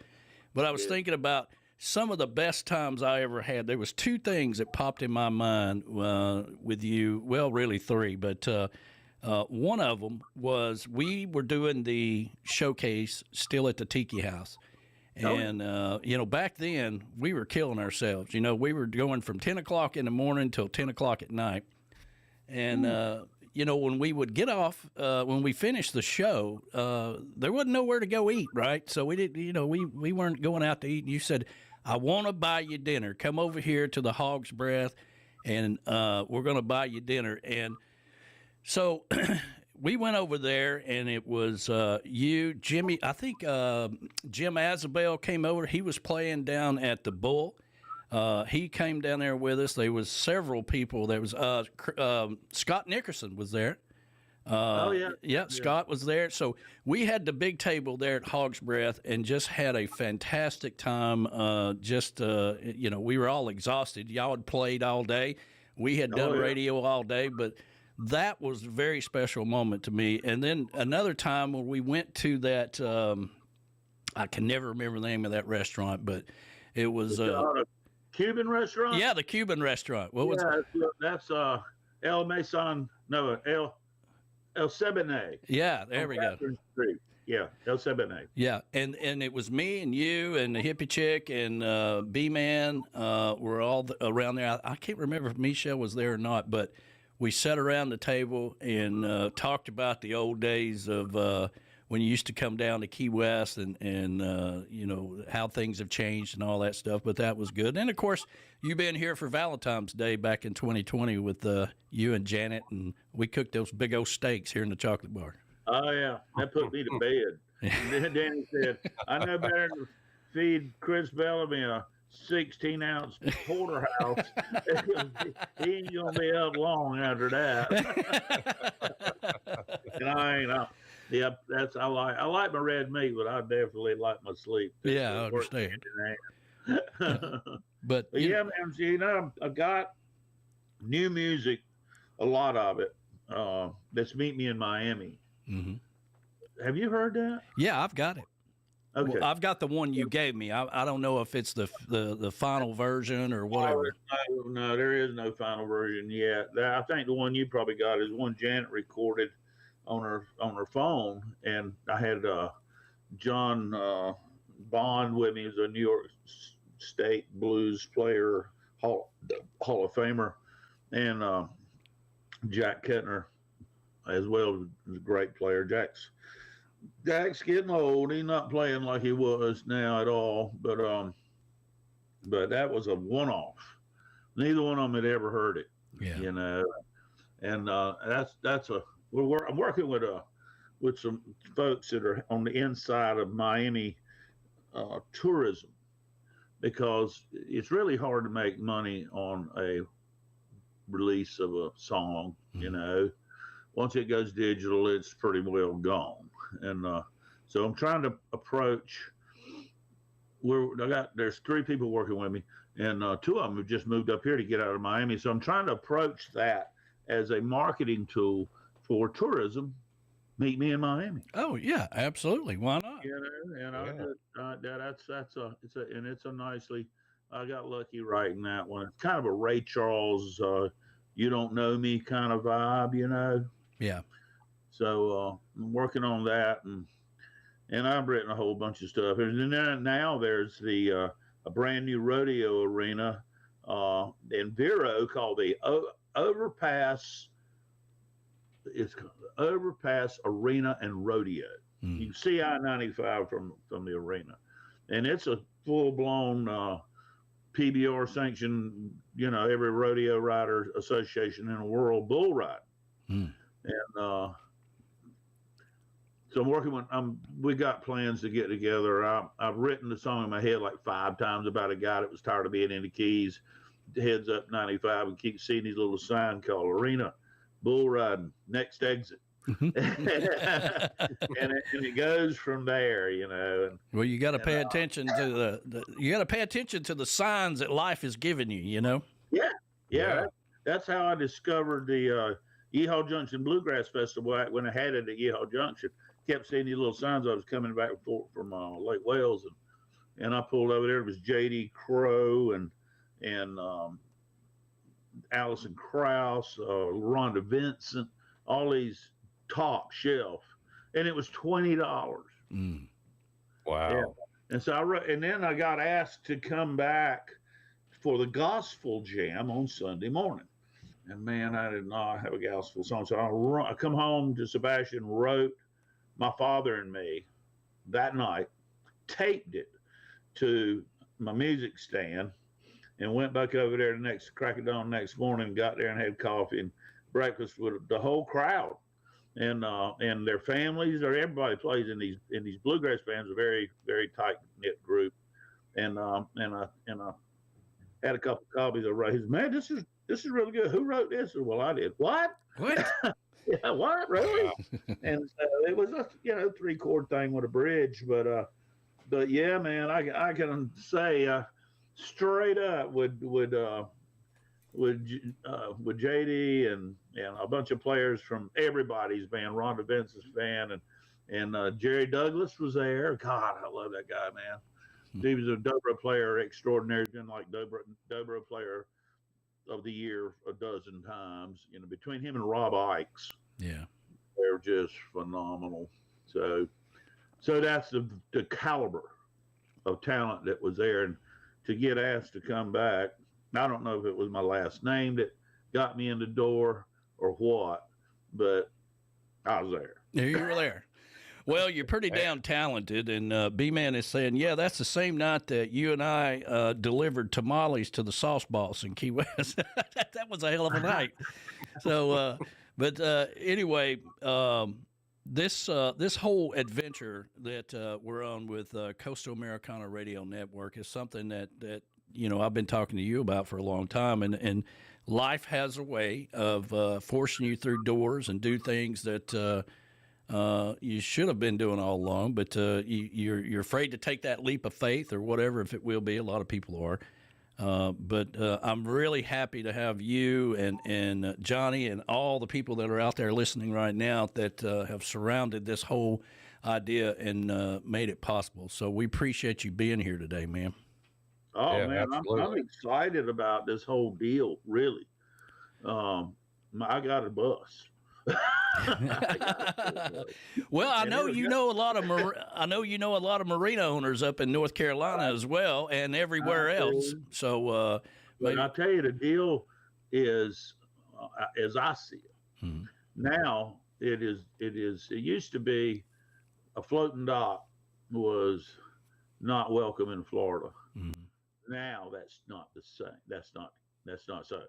But I was thinking about some of the best times I ever had. There was 2 things that popped in my mind with you. Well, really 3, but one of them was we were doing the showcase still at the Tiki House. And, you know, back then we were killing ourselves. You know, we were going from 10 o'clock in the morning till 10 o'clock at night. And, you know, when we would get off, when we finished the show, there wasn't nowhere to go eat, right? So we didn't, you know, we weren't going out to eat. And you said, "I want to buy you dinner. Come over here to the Hog's Breath, and we're going to buy you dinner." And so we went over there, and it was you, Jimmy. I think Jim Azabel came over. He was playing down at the Bull. He came down there with us. There was several people. There was Scott Nickerson was there. Yeah, Scott was there. So we had the big table there at Hog's Breath and just had a fantastic time. You know, we were all exhausted. Y'all had played all day. We had done radio all day, but that was a very special moment to me. And then another time when we went to that, I can never remember the name of that restaurant, but it was Cuban restaurant. Yeah, the Cuban restaurant. What was that's El Mason? No, El Sebene. Yeah, there we go. Street. Yeah, El Sebene. Yeah, and it was me and you and the hippie chick and B-Man were all around there. I can't remember if Michelle was there or not, but we sat around the table and talked about the old days of when you used to come down to Key West and you know, how things have changed and all that stuff. But that was good. And, of course, you've been here for Valentine's Day back in 2020 with you and Janet, and we cooked those big old steaks here in the chocolate bar. Oh, yeah. That put me to bed. And then Danny said, "I know better than to feed Chris Bellamy a 16-ounce porterhouse. He ain't going to be up long after that." And I ain't up. Yeah, I like my red meat, but I definitely like my sleep. Yeah, I understand. But yeah, man, you know, I got new music, a lot of it. That's Meet Me in Miami. Mm-hmm. Have you heard that? Yeah, I've got it. Okay, well, I've got the one you gave me. I don't know if it's the final version or whatever. No, there is no final version yet. I think the one you probably got is one Janet recorded on her phone, and I had John Bond with me. He's a New York State blues player, Hall of Famer, and Jack Kettner as well, is a great player. Jack's getting old. He's not playing like he was now at all, but that was a one-off. Neither one of them had ever heard it. Yeah. You know, and I'm working with some folks that are on the inside of Miami tourism, because it's really hard to make money on a release of a song. Mm-hmm. You know, once it goes digital, it's pretty well gone. And so I'm trying to approach. There's 3 people working with me, and 2 of them have just moved up here to get out of Miami. So I'm trying to approach that as a marketing tool for tourism. Meet Me in Miami. Oh yeah, absolutely. Why not? You know, and it's a nicely. I got lucky writing that one. It's kind of a Ray Charles, "You Don't Know Me" kind of vibe, you know. Yeah. So I'm working on that, and I've written a whole bunch of stuff. And then now there's a brand new rodeo arena in Vero called the Overpass. It's called Overpass Arena and Rodeo. You can see I-95 from the arena, and it's a full-blown PBR sanctioned, every rodeo rider association in the world bull ride. And so I'm working with, we got plans to get together. I've written the song in my head like 5 times about a guy that was tired of being in the Keys, heads up 95 and keeps seeing these little sign called Arena Bull Riding, next exit. and it goes from there, And, well, you got to pay attention to you got to pay attention to the signs that life is giving you. Yeah. That's how I discovered the Yeehaw Junction Bluegrass Festival when I had it at Yeehaw Junction. Kept seeing these little signs. I was coming back from Lake Wales, and I pulled over there. It was J.D. Crowe and Allison Krauss, Rhonda Vincent, all these top shelf, and it was $20. Wow. Yeah. And so and then I got asked to come back for the gospel jam on Sunday morning. And man, I did not have a gospel song. So I come home to Sebastian, wrote My Father and Me that night, taped it to my music stand, and went back over there the crack of dawn next morning, got there and had coffee and breakfast with the whole crowd. And their families, or everybody plays in these bluegrass bands, a very, very tight knit group. And I had a couple of copies of it. He said, "Man, this is really good. Who wrote this?" Well, I did. What? Yeah, what? Really? And so it was a 3-chord thing with a bridge, but yeah, man, I can say straight up with JD and a bunch of players from everybody's band, Rhonda Vincent's band, and Jerry Douglas was there. God, I love that guy, man. He was a dobro player extraordinary. He's been like dobro player of the year a dozen times. Between him and Rob Ikes, they're just phenomenal. So that's the caliber of talent that was there, and to get asked to come back. I don't know if it was my last name that got me in the door or what, but I was there. You were there. Well, you're pretty damn talented, and B-Man is saying, yeah, that's the same night that you and I delivered tamales to the Sauce Boss in Key West. That was a hell of a night. So, but anyway, this whole adventure that we're on with Coastal Americana Radio Network is something that I've been talking to you about for a long time, and life has a way of forcing you through doors and do things that you should have been doing all along, but you're afraid to take that leap of faith or whatever, if it will be. A lot of people are. But I'm really happy to have you and Johnny and all the people that are out there listening right now that have surrounded this whole idea and made it possible. So we appreciate you being here today, man. Oh, yeah, man, I'm excited about this whole deal, really. I got a bus. Well, I know you know a lot of marina owners up in North Carolina as well, and everywhere else. So, but I'll tell you, the deal is, as I see it, now it used to be a floating dock was not welcome in Florida. Now that's not the same. That's not so.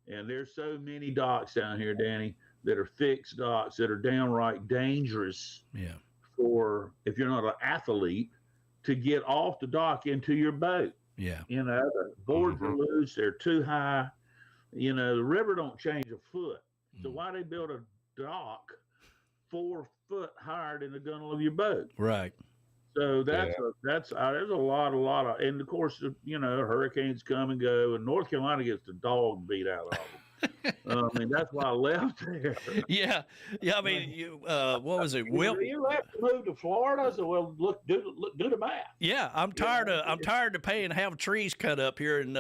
And there's so many docks down here, Danny, that are fixed docks that are downright dangerous. Yeah. For if you're not an athlete to get off the dock into your boat. Yeah. The boards are loose. They're too high. The river don't change a foot. So why they build a dock 4 foot higher than the gunnel of your boat? Right. So there's a lot of, and of course, hurricanes come and go, and North Carolina gets the dog beat out of them. I mean, that's why I left there. Yeah. I mean, what was it? You have to move to Florida. So well, do the math. Yeah, I'm tired of paying to have trees cut up here in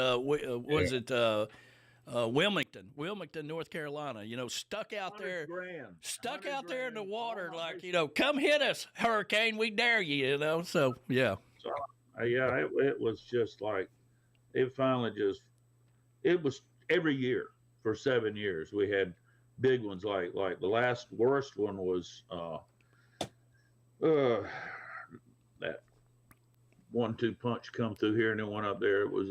Wilmington, North Carolina. Stuck out there in the water, like come hit us, hurricane, we dare you. So yeah. So, it was just like it was every year for 7 years. We had big ones like the last worst one was that 1-2 punch come through here and then one up there. It was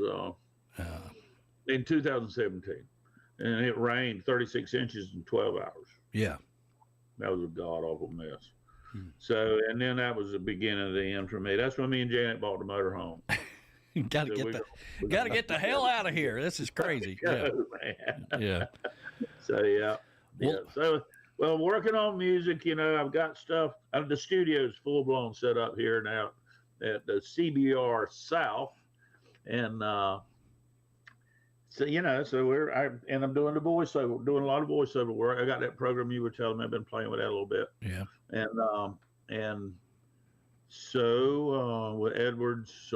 in 2017, and it rained 36 inches in 12 hours. Yeah, that was a god awful mess. So, and then that was the beginning of the end for me. That's when me and Janet bought the motorhome. got to get the hell out of here. This is crazy. Go, man. Yeah. So yeah. So well, working on music. I've got stuff. The studio's full blown set up here now at the CBR South, and so I'm doing the voiceover, doing a lot of voiceover work. I got that program you were telling me. I've been playing with that a little bit. Yeah. And so with Edwards,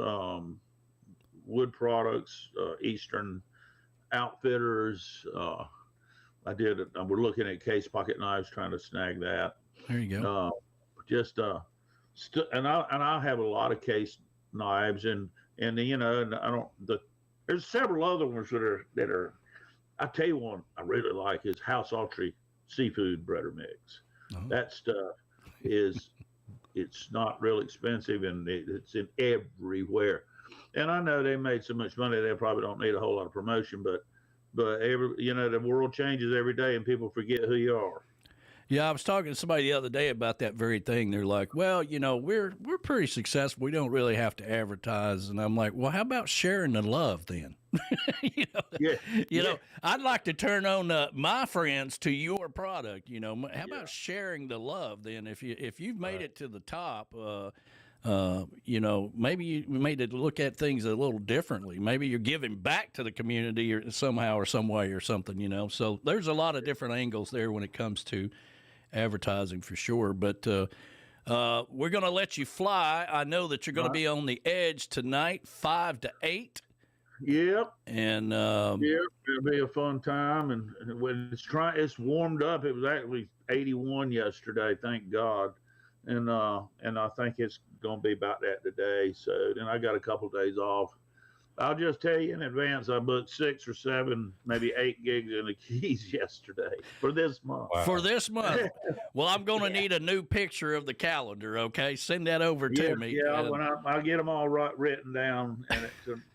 Wood Products, Eastern Outfitters, we're looking at case pocket knives, trying to snag that. There you go. And I have a lot of case knives, and there's several other ones that are. I tell you one I really like is House Autry seafood breader mix. Oh. That stuff it's not real expensive, and it's in everywhere. And I know they made so much money they probably don't need a whole lot of promotion, but the world changes every day and people forget who you are. Yeah, I was talking to somebody the other day about that very thing. They're like, well, we're pretty successful. We don't really have to advertise. And I'm like, well, how about sharing the love then? I'd like to turn on my friends to your product. How about sharing the love then? If you've made it to the top, maybe you made it look at things a little differently. Maybe you're giving back to the community or somehow or some way or something. So there's a lot of different angles there when it comes to advertising for sure. But we're going to let you fly. I know that you're going to be on the edge tonight, 5 to 8. Yep. And it'll be a fun time. And when it's warmed up. It was actually 81 yesterday, thank God. And I think it's going to be about that today. So then I got a couple of days off. I'll just tell you in advance, I booked 6 or 7, maybe 8 gigs in the Keys yesterday for this month. Wow. For this month. Well, I'm going to need a new picture of the calendar, okay? Send that over to me. Yeah, I'll get them all written down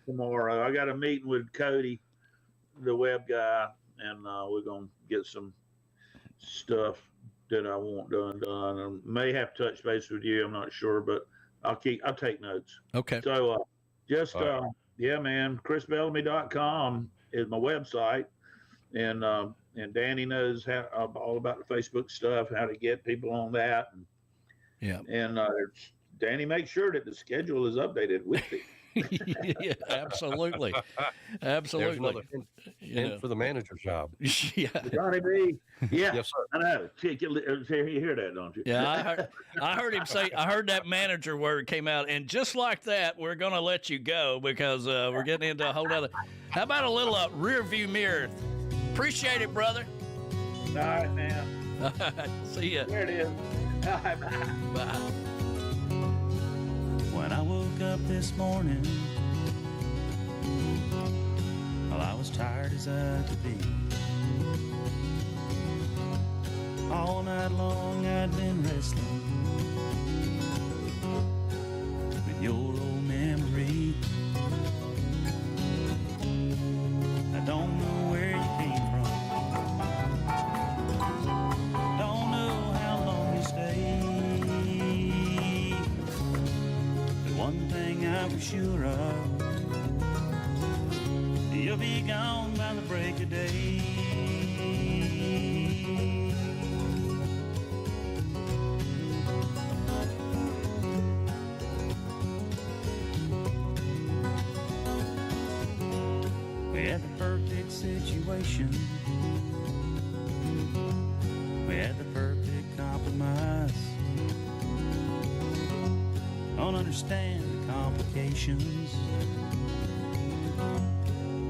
tomorrow. I got a meeting with Cody, the web guy, and we're going to get some stuff that I want done. I may have to touch base with you. I'm not sure, but I'll take notes. Okay. So yeah, man, chrisbellamy.com is my website, and Danny knows all about the Facebook stuff, how to get people on that. And Danny makes sure that the schedule is updated with me. Yeah, absolutely. Absolutely. And for the manager job. Yeah. Johnny B. Yeah. Yes, sir. I know. You hear that, don't you? Yeah, I heard him say, I heard that manager word came out, and just like that, we're going to let you go because we're getting into a whole other. How about a little rear view mirror? Appreciate it, brother. All right, man. See ya. There it is. All right, bye. Bye. When I woke up this morning, well, I was tired as I could be. All night long I'd been wrestling with your old memory. I don't know where you came from, don't know how long you stayed. One thing I was sure of, you'll be gone by the break of day. We had the perfect situation. We had the perfect compromise. Don't understand the complications.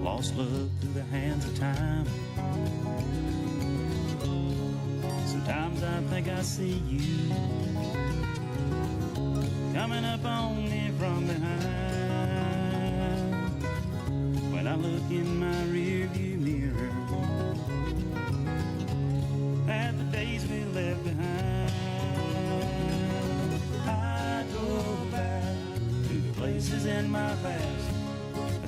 Lost love through the hands of time. Sometimes I think I see you coming up on me from behind. When I look in my rearview mirror at the days we left behind,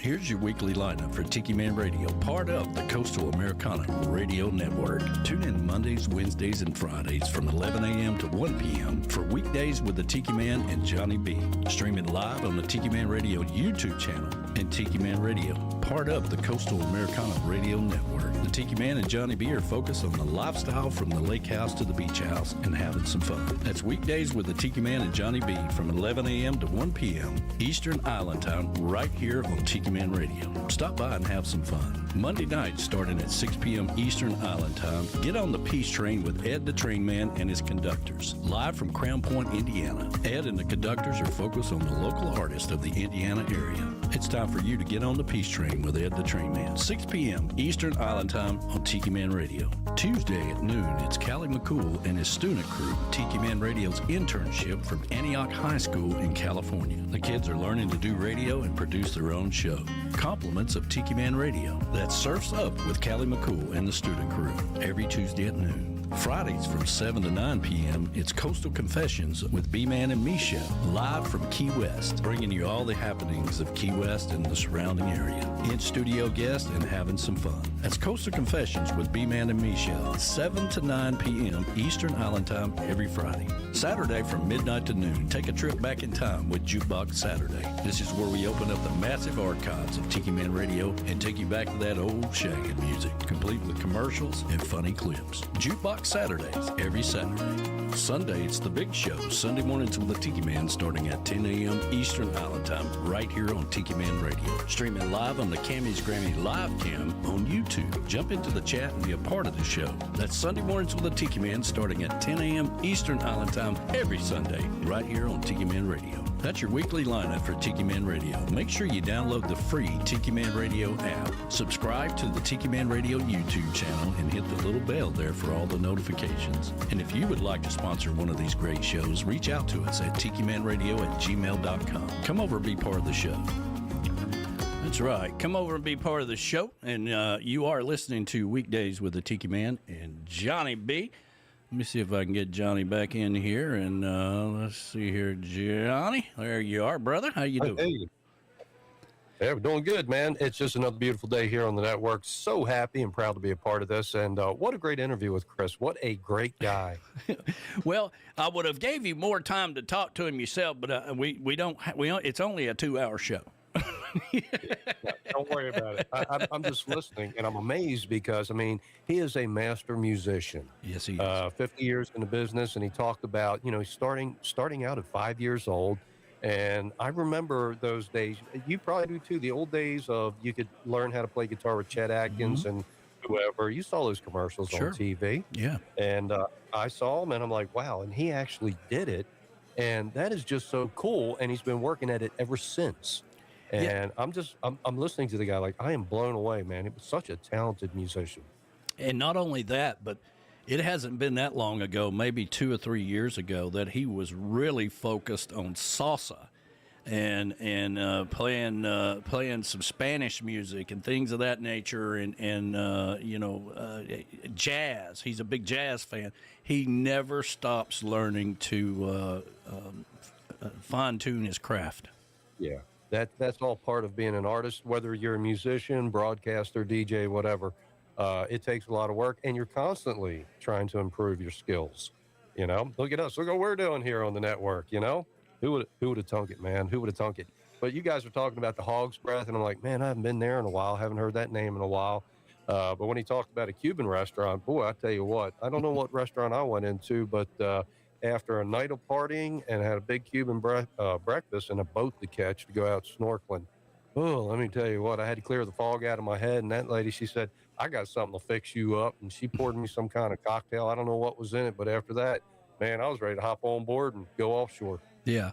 Here's your weekly lineup for Tiki Man Radio, part of the Coastal Americana Radio Network. Tune in Mondays, Wednesdays, and Fridays from 11 a.m. to 1 p.m. for Weekdays with the Tiki Man and Johnny B. Streaming live on the Tiki Man Radio YouTube channel and Tiki Man Radio, part of the Coastal Americana Radio Network. The Tiki Man and Johnny B are focused on the lifestyle from the lake house to the beach house and having some fun. That's Weekdays with the Tiki Man and Johnny B from 11 a.m. to 1 p.m. Eastern Island Time, right here on Tiki Man Radio. Stop by and have some fun. Monday nights starting at 6 p.m. Eastern Island Time, get on the Peace Train with Ed the Train Man and his conductors. Live from Crown Point, Indiana. Ed and the conductors are focused on the local artists of the Indiana area. It's time for you to get on the Peace Train with Ed the Train Man. 6 p.m. Eastern Island Time on Tiki Man Radio. Tuesday at noon, it's Callie McCool and his student crew, Tiki Man Radio's internship from Antioch High School in California. The kids are learning to do radio and produce their own show. Compliments of Tiki Man Radio. That's Surfs Up with Callie McCool and the student crew every Tuesday at noon. Fridays from 7 to 9 p.m., it's Coastal Confessions with B-Man and Misha, live from Key West, bringing you all the happenings of Key West and the surrounding area. In-studio guests and having some fun. That's Coastal Confessions with B-Man and Misha, 7 to 9 p.m. Eastern Island Time every Friday. Saturday from midnight to noon, take a trip back in time with Jukebox Saturday. This is where we open up the massive archives of Tiki Man Radio and take you back to that old shagging music, complete with commercials and funny clips. Jukebox Saturdays every Saturday. Sunday, it's the big show. Sunday mornings with the Tiki Man starting at 10 a.m. Eastern Island Time right here on Tiki Man Radio. Streaming live on the Cammy's Grammy Live Cam on YouTube. Jump into the chat and be a part of the show. That's Sunday mornings with the Tiki Man starting at 10 a.m. Eastern Island Time every Sunday right here on Tiki Man Radio. That's your weekly lineup for Tiki Man Radio. Make sure you download the free Tiki Man Radio app. Subscribe to the Tiki Man Radio YouTube channel and hit the little bell there for all the notifications. And if you would like to sponsor one of these great shows, reach out to us at tikimanradio@gmail.com. Come over and be part of the show. That's right. Come over and be part of the show. And you are listening to Weekdays with the Tiki Man and Johnny B. Let me see if I can get Johnny back in here. And let's see here, Johnny. There you are, brother. How you doing? Hey. Yeah, we're doing good, man. It's just another beautiful day here on the network. So happy and proud to be a part of this. And what a great interview with Chris. What a great guy. Well, I would have gave you more time to talk to him yourself, but we don't. It's only a 2-hour show. Yeah, don't worry about it. I'm just listening, and I'm amazed because, I mean, he is a master musician. Yes, he is. 50 years in the business, and he talked about, you know, starting out at 5 years old. And I remember those days. You probably do too. The old days of you could learn how to play guitar with Chet Atkins and whoever. You saw those commercials on TV. Yeah. And I saw him, and I'm like, wow. And he actually did it, and that is just so cool. And he's been working at it ever since. And I'm listening to the guy like I am blown away, man. He was such a talented musician. And not only that, but it hasn't been that long ago, maybe 2 or 3 years ago, that he was really focused on salsa and playing some Spanish music and things of that nature, and jazz. He's a big jazz fan. He never stops learning to fine tune his craft. Yeah. That's all part of being an artist, whether you're a musician, broadcaster, DJ, whatever. It takes a lot of work, and you're constantly trying to improve your skills. You know, look at us. Look what we're doing here on the network, you know? Who would have thunk it, man? Who would have thunk it? But you guys are talking about the Hog's Breath, and I'm like, man, I haven't been there in a while. Haven't heard that name in a while. But when he talked about a Cuban restaurant, boy, I tell you what, I don't know what restaurant I went into, but after a night of partying and had a big Cuban breakfast and a boat to catch to go out snorkeling. Oh, let me tell you what, I had to clear the fog out of my head. And that lady, she said, I got something to fix you up. And she poured me some kind of cocktail. I don't know what was in it. But after that, man, I was ready to hop on board and go offshore. Yeah.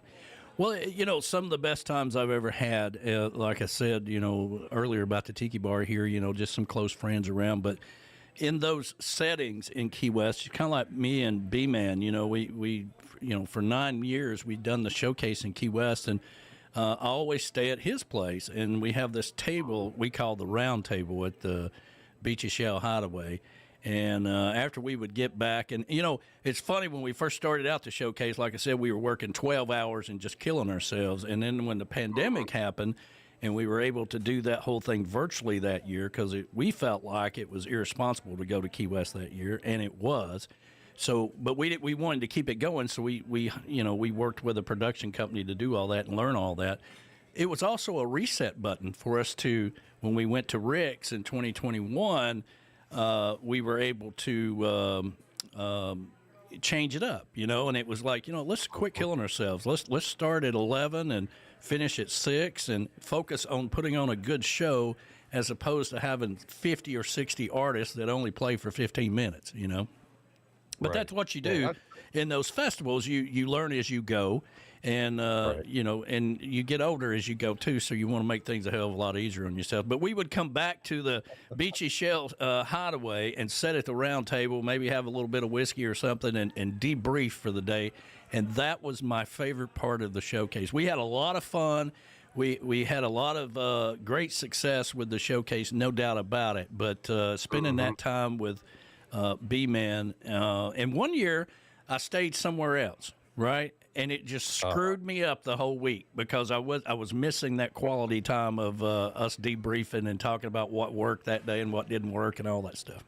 Well, you know, some of the best times I've ever had, like I said, you know, earlier about the Tiki Bar here, you know, just some close friends around. But in those settings in Key West, kind of like me and B-Man, you know, we you know, for 9 years, we'd done the showcase in Key West, and I always stay at his place, and we have this table we call the round table at the Beachy Shell Hideaway. And after we would get back, and, you know, it's funny, when we first started out the showcase, like I said, we were working 12 hours and just killing ourselves. And then when the pandemic happened, and we were able to do that whole thing virtually that year because we felt like it was irresponsible to go to Key West that year, and it was. So, but we wanted to keep it going, so we worked with a production company to do all that and learn all that. It was also a reset button for us to, when we went to Rick's in 2021, we were able to change it up, and it was like, let's quit killing ourselves. Let's start at 11 and finish at 6 and focus on putting on a good show as opposed to having 50 or 60 artists that only play for 15 minutes, But that's what you do in those festivals. You learn as you go, and and you get older as you go too. So you want to make things a hell of a lot easier on yourself. But we would come back to the Beachy Shell Hideaway and sit at the round table, maybe have a little bit of whiskey or something, and debrief for the day. And that was my favorite part of the showcase. We had a lot of fun. We had a lot of great success with the showcase, no doubt about it. But spending that time with B-Man. And one year I stayed somewhere else, right? And it just screwed me up the whole week because I was missing that quality time of us debriefing and talking about what worked that day and what didn't work and all that stuff.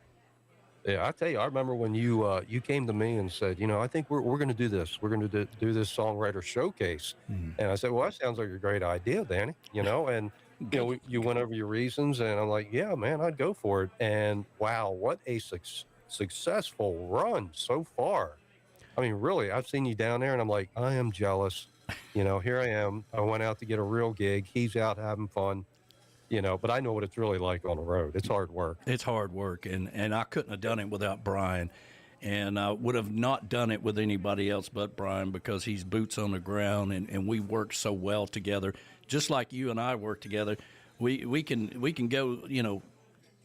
Yeah, I tell you, I remember when you came to me and said, I think we're going to do this. We're going to do this songwriter showcase. And I said, well, that sounds like a great idea, Danny, and you went over your reasons, and I'm like, yeah, man, I'd go for it. And wow, what a successful run so far. I mean, really, I've seen you down there, and I'm like, I am jealous. Here I am. I went out to get a real gig. He's out having fun, but I know what it's really like on the road. It's hard work. It's hard work, and I couldn't have done it without Brian. And I would have not done it with anybody else but Brian because he's boots on the ground, and we work so well together. Just like you and I work together, we can go,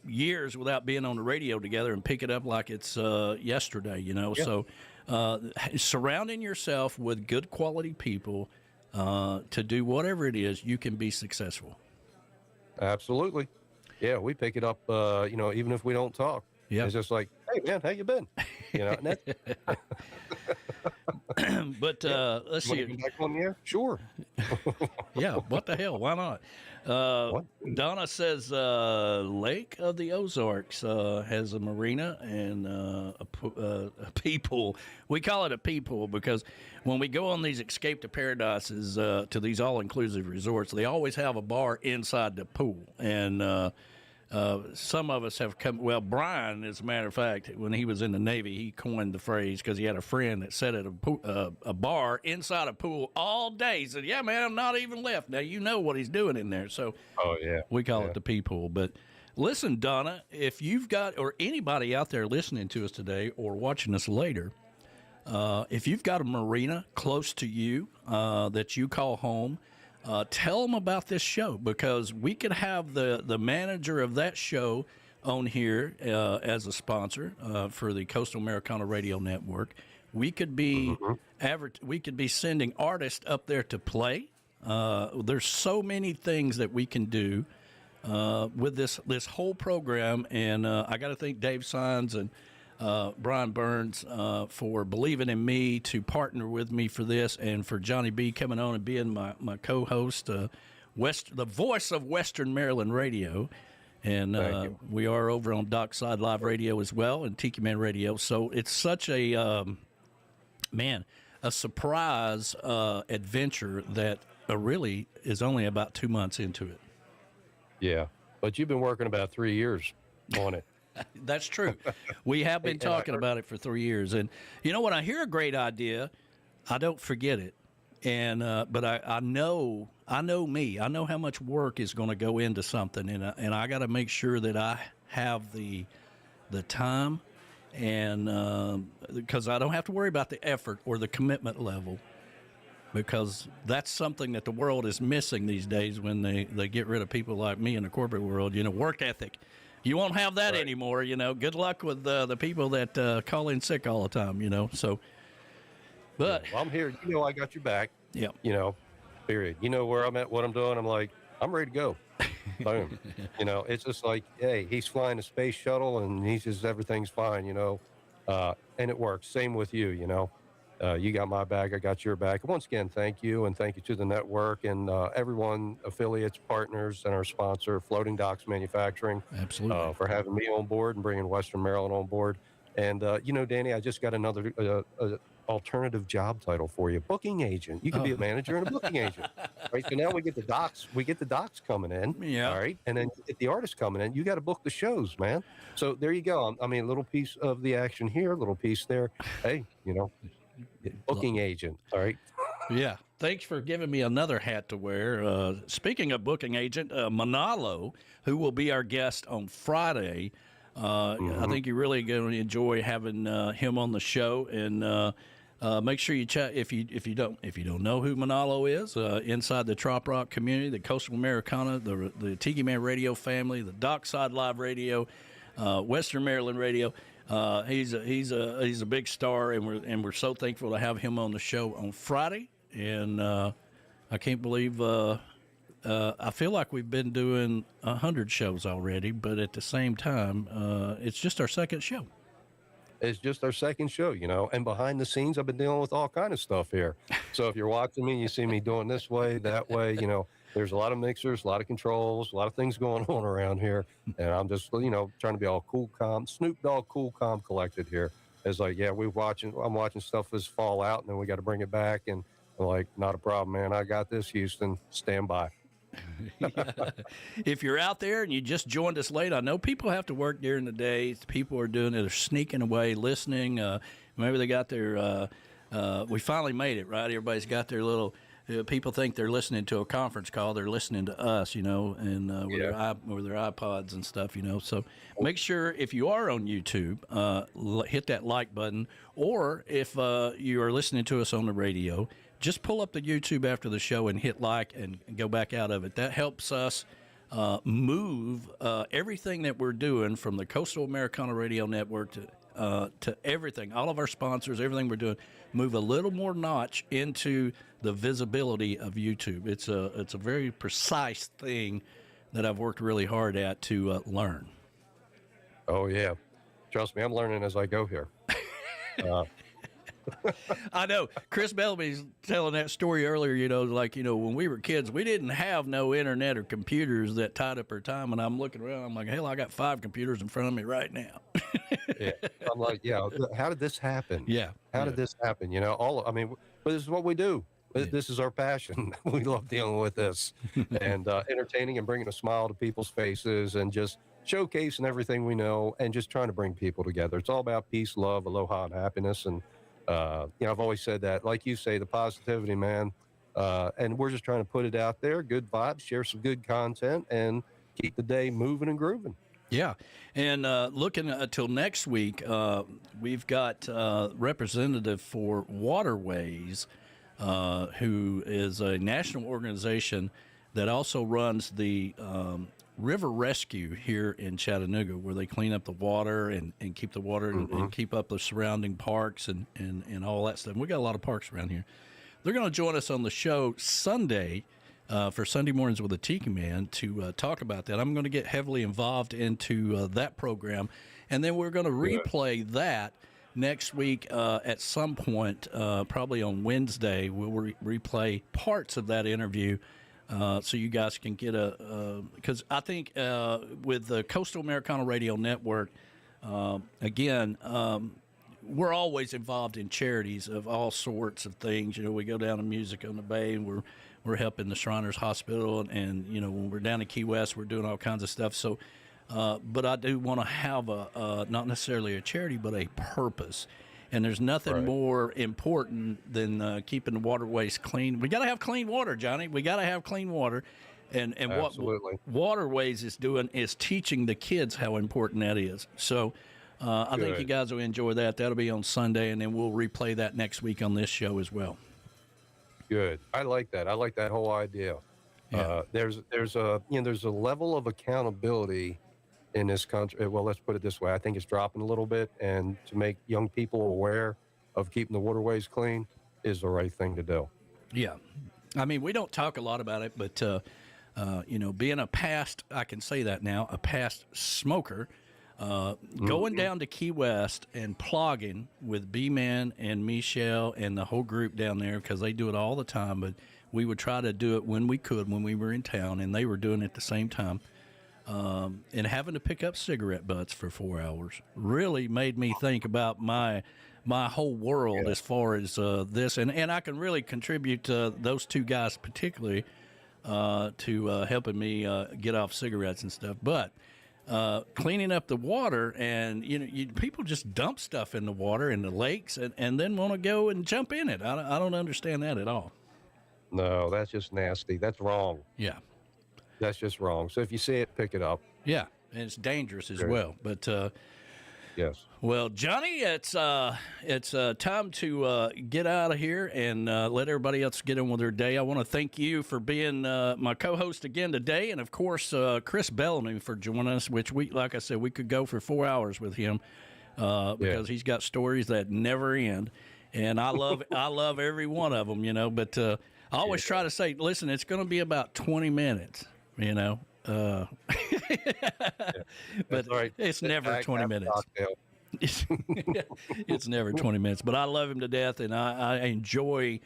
years without being on the radio together and pick it up like it's yesterday, Yeah. So surrounding yourself with good quality people to do whatever it is, you can be successful. Absolutely. Yeah, we pick it up, even if we don't talk. Yeah. It's just like, hey, man, how you been? And but let's see. Back on the air? Sure. Yeah, what the hell? Why not? Donna says Lake of the Ozarks has a marina and a pee pool. We call it a pee pool because when we go on these Escape to Paradises to these all-inclusive resorts, they always have a bar inside the pool. And some of us have come. Well, Brian, as a matter of fact, when he was in the Navy, he coined the phrase because he had a friend that sat at a bar inside a pool all day. He said, "Yeah, man, I'm not even left." Now you know what he's doing in there. So, we call it the pee pool. But listen, Donna, if you've got or anybody out there listening to us today or watching us later, if you've got a marina close to you that you call home. Tell them about this show because we could have the manager of that show on here as a sponsor for the Coastal Americana Radio Network. We could be we could be sending artists up there to play. There's so many things that we can do with this whole program, and I got to thank Dave Sines and Brian Burns for believing in me to partner with me for this, and for Johnny B coming on and being my co-host, the voice of Western Maryland Radio. And we are over on Dockside Live Radio as well and Tiki Man Radio. So it's such a surprise adventure that really is only about 2 months into it. Yeah, but you've been working about 3 years on it. That's true. We have been talking about it for 3 years. And, when I hear a great idea, I don't forget it. And but I know me. I know how much work is going to go into something. And I got to make sure that I have the time and because I don't have to worry about the effort or the commitment level, because that's something that the world is missing these days when they get rid of people like me in the corporate world, work ethic. You won't have that anymore, Good luck with the people that call in sick all the time, So, but well, I'm here. I got your back. Yeah. Period. Where I'm at, what I'm doing. I'm like, I'm ready to go. Boom. It's just like, hey, he's flying a space shuttle and he says everything's fine. And it works. Same with you. You got my back, I got your back. Once again, thank you, and thank you to the network and everyone, affiliates, partners, and our sponsor, Floating Docks Manufacturing. Absolutely. For having me on board and bringing Western Maryland on board. And, Danny, I just got another alternative job title for you, booking agent. You can be a manager and a booking agent. Right? So now we get the docs coming in. Yeah. All right. And then if the artists coming in, you got to book the shows, man. So there you go. I mean, a little piece of the action here, a little piece there. Hey, booking agent. All right. Yeah. Thanks for giving me another hat to wear. Speaking of booking agent, Manalo, who will be our guest on Friday, I think you're really going to enjoy having him on the show. And make sure you check if you don't know who Manalo is, inside the Trop Rock community, the Coastal Americana, the Tiki Man Radio family, the Dockside Live Radio, Western Maryland Radio. He's a big star, and we're so thankful to have him on the show on Friday. And I can't believe I feel like we've been doing 100 shows already, but at the same time, it's just our second show. It's just our second show, and behind the scenes, I've been dealing with all kind of stuff here. So if you're watching me, you see me doing this way, that way, there's a lot of mixers, a lot of controls, a lot of things going on around here. And I'm just, trying to be all cool, calm, Snoop Dogg, cool, calm, collected here. It's like, yeah, I'm watching stuff as fall out, and then we got to bring it back. And I'm like, not a problem, man. I got this, Houston. Stand by. If you're out there and you just joined us late, I know people have to work during the day. People are doing it. They're sneaking away, listening. Maybe they got their we finally made it, right? Everybody's got their little people think they're listening to a conference call. They're listening to us, and with their iPods and stuff, So make sure if you are on YouTube, hit that like button. Or if you are listening to us on the radio, just pull up the YouTube after the show and hit like and go back out of it. That helps us move everything that we're doing from the Coastal Americana Radio Network to everything, all of our sponsors, everything we're doing, move a little more notch into the visibility of YouTube. It's a very precise thing that I've worked really hard at to learn. Oh, yeah. Trust me, I'm learning as I go here. I know. Chris Bellamy's telling that story earlier, when we were kids, we didn't have no internet or computers that tied up our time. And I'm looking around, I'm like, hell, I got 5 computers in front of me right now. Yeah. I'm like, yeah, how did this happen? Yeah. How did this happen? But this is what we do. This is our passion. We love dealing with this and entertaining and bringing a smile to people's faces and just showcasing everything we know and just trying to bring people together. It's all about peace, love, aloha, and happiness. And I've always said that, like you say, the positivity, man. And we're just trying to put it out there, good vibes, share some good content, and keep the day moving and grooving. Yeah. And looking until next week, we've got representative for Waterways, who is a national organization that also runs the river rescue here in Chattanooga, where they clean up the water and keep the water and keep up the surrounding parks and all that stuff. We got a lot of parks around here. They're going to join us on the show Sunday for Sunday Mornings with the Tiki Man to talk about that. I'm going to get heavily involved into that program, and then we're going to replay that next week at some point, probably on Wednesday. We'll replay parts of that interview. So you guys can get because I think with the Coastal Americana Radio Network, again, we're always involved in charities of all sorts of things. We go down to Music on the Bay, and we're helping the Shriners Hospital, and when we're down in Key West, we're doing all kinds of stuff. So, but I do want to have not necessarily a charity, but a purpose. And there's nothing more important than keeping the waterways clean. We got to have clean water, Johnny. We got to have clean water. And what Waterways is doing is teaching the kids how important that is. So I think you guys will enjoy that. That'll be on Sunday, and then we'll replay that next week on this show as well. Good. I like that. I like that whole idea. Yeah. There's a level of accountability in this country. Well, let's put it this way. I think it's dropping a little bit, and to make young people aware of keeping the waterways clean is the right thing to do. Yeah. I mean, we don't talk a lot about it, but, being I can say that now, a past smoker, Going down to Key West and plogging with B-Man and Michelle and the whole group down there, because they do it all the time, but we would try to do it when we could, when we were in town, and they were doing it at the same time. And having to pick up cigarette butts for 4 hours really made me think about my whole world as far as this. And I can really contribute to those two guys particularly to helping me get off cigarettes and stuff. But cleaning up the water, and people just dump stuff in the water in the lakes and then want to go and jump in it. I don't understand that at all. No, that's just nasty. That's wrong. Yeah. That's just wrong. So if you see it, pick it up. Yeah, and it's dangerous as well. But yes. Well, Johnny, it's time to get out of here and let everybody else get on with their day. I want to thank you for being my co-host again today, and of course Chris Bellamy for joining us. Which like I said, we could go for 4 hours with him because he's got stories that never end, and I love every one of them. But I always try to say, listen, it's going to be about 20 minutes. But right. It's never 20 minutes. It's never 20 minutes. But I love him to death, and I enjoy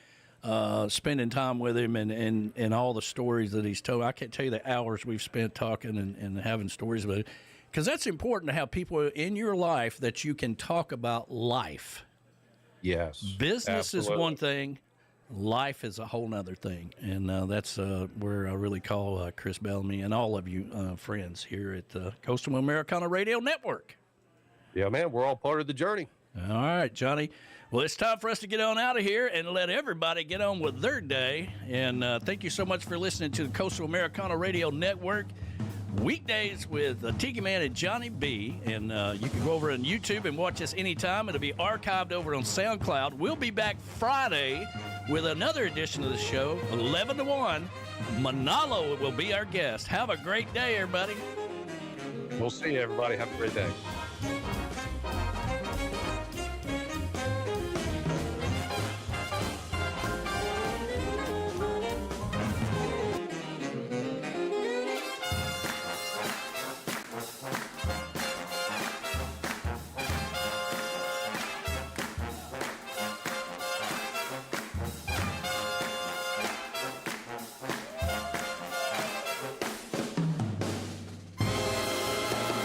spending time with him and all the stories that he's told. I can't tell you the hours we've spent talking and having stories with him, because that's important to have people in your life that you can talk about life. Yes. Business is one thing. Life is a whole nother thing, and that's where I really call Chris Bellamy and all of you friends here at the Coastal Americana Radio Network. Yeah, man, we're all part of the journey. All right, Johnny. Well, it's time for us to get on out of here and let everybody get on with their day. And thank you so much for listening to the Coastal Americana Radio Network. Weekdays with Tiki Man and Johnny B. And you can go over on YouTube and watch us anytime. It'll be archived over on SoundCloud. We'll be back Friday with another edition of the show, 11 to 1. Manalo will be our guest. Have a great day, everybody. We'll see you, everybody. Have a great day.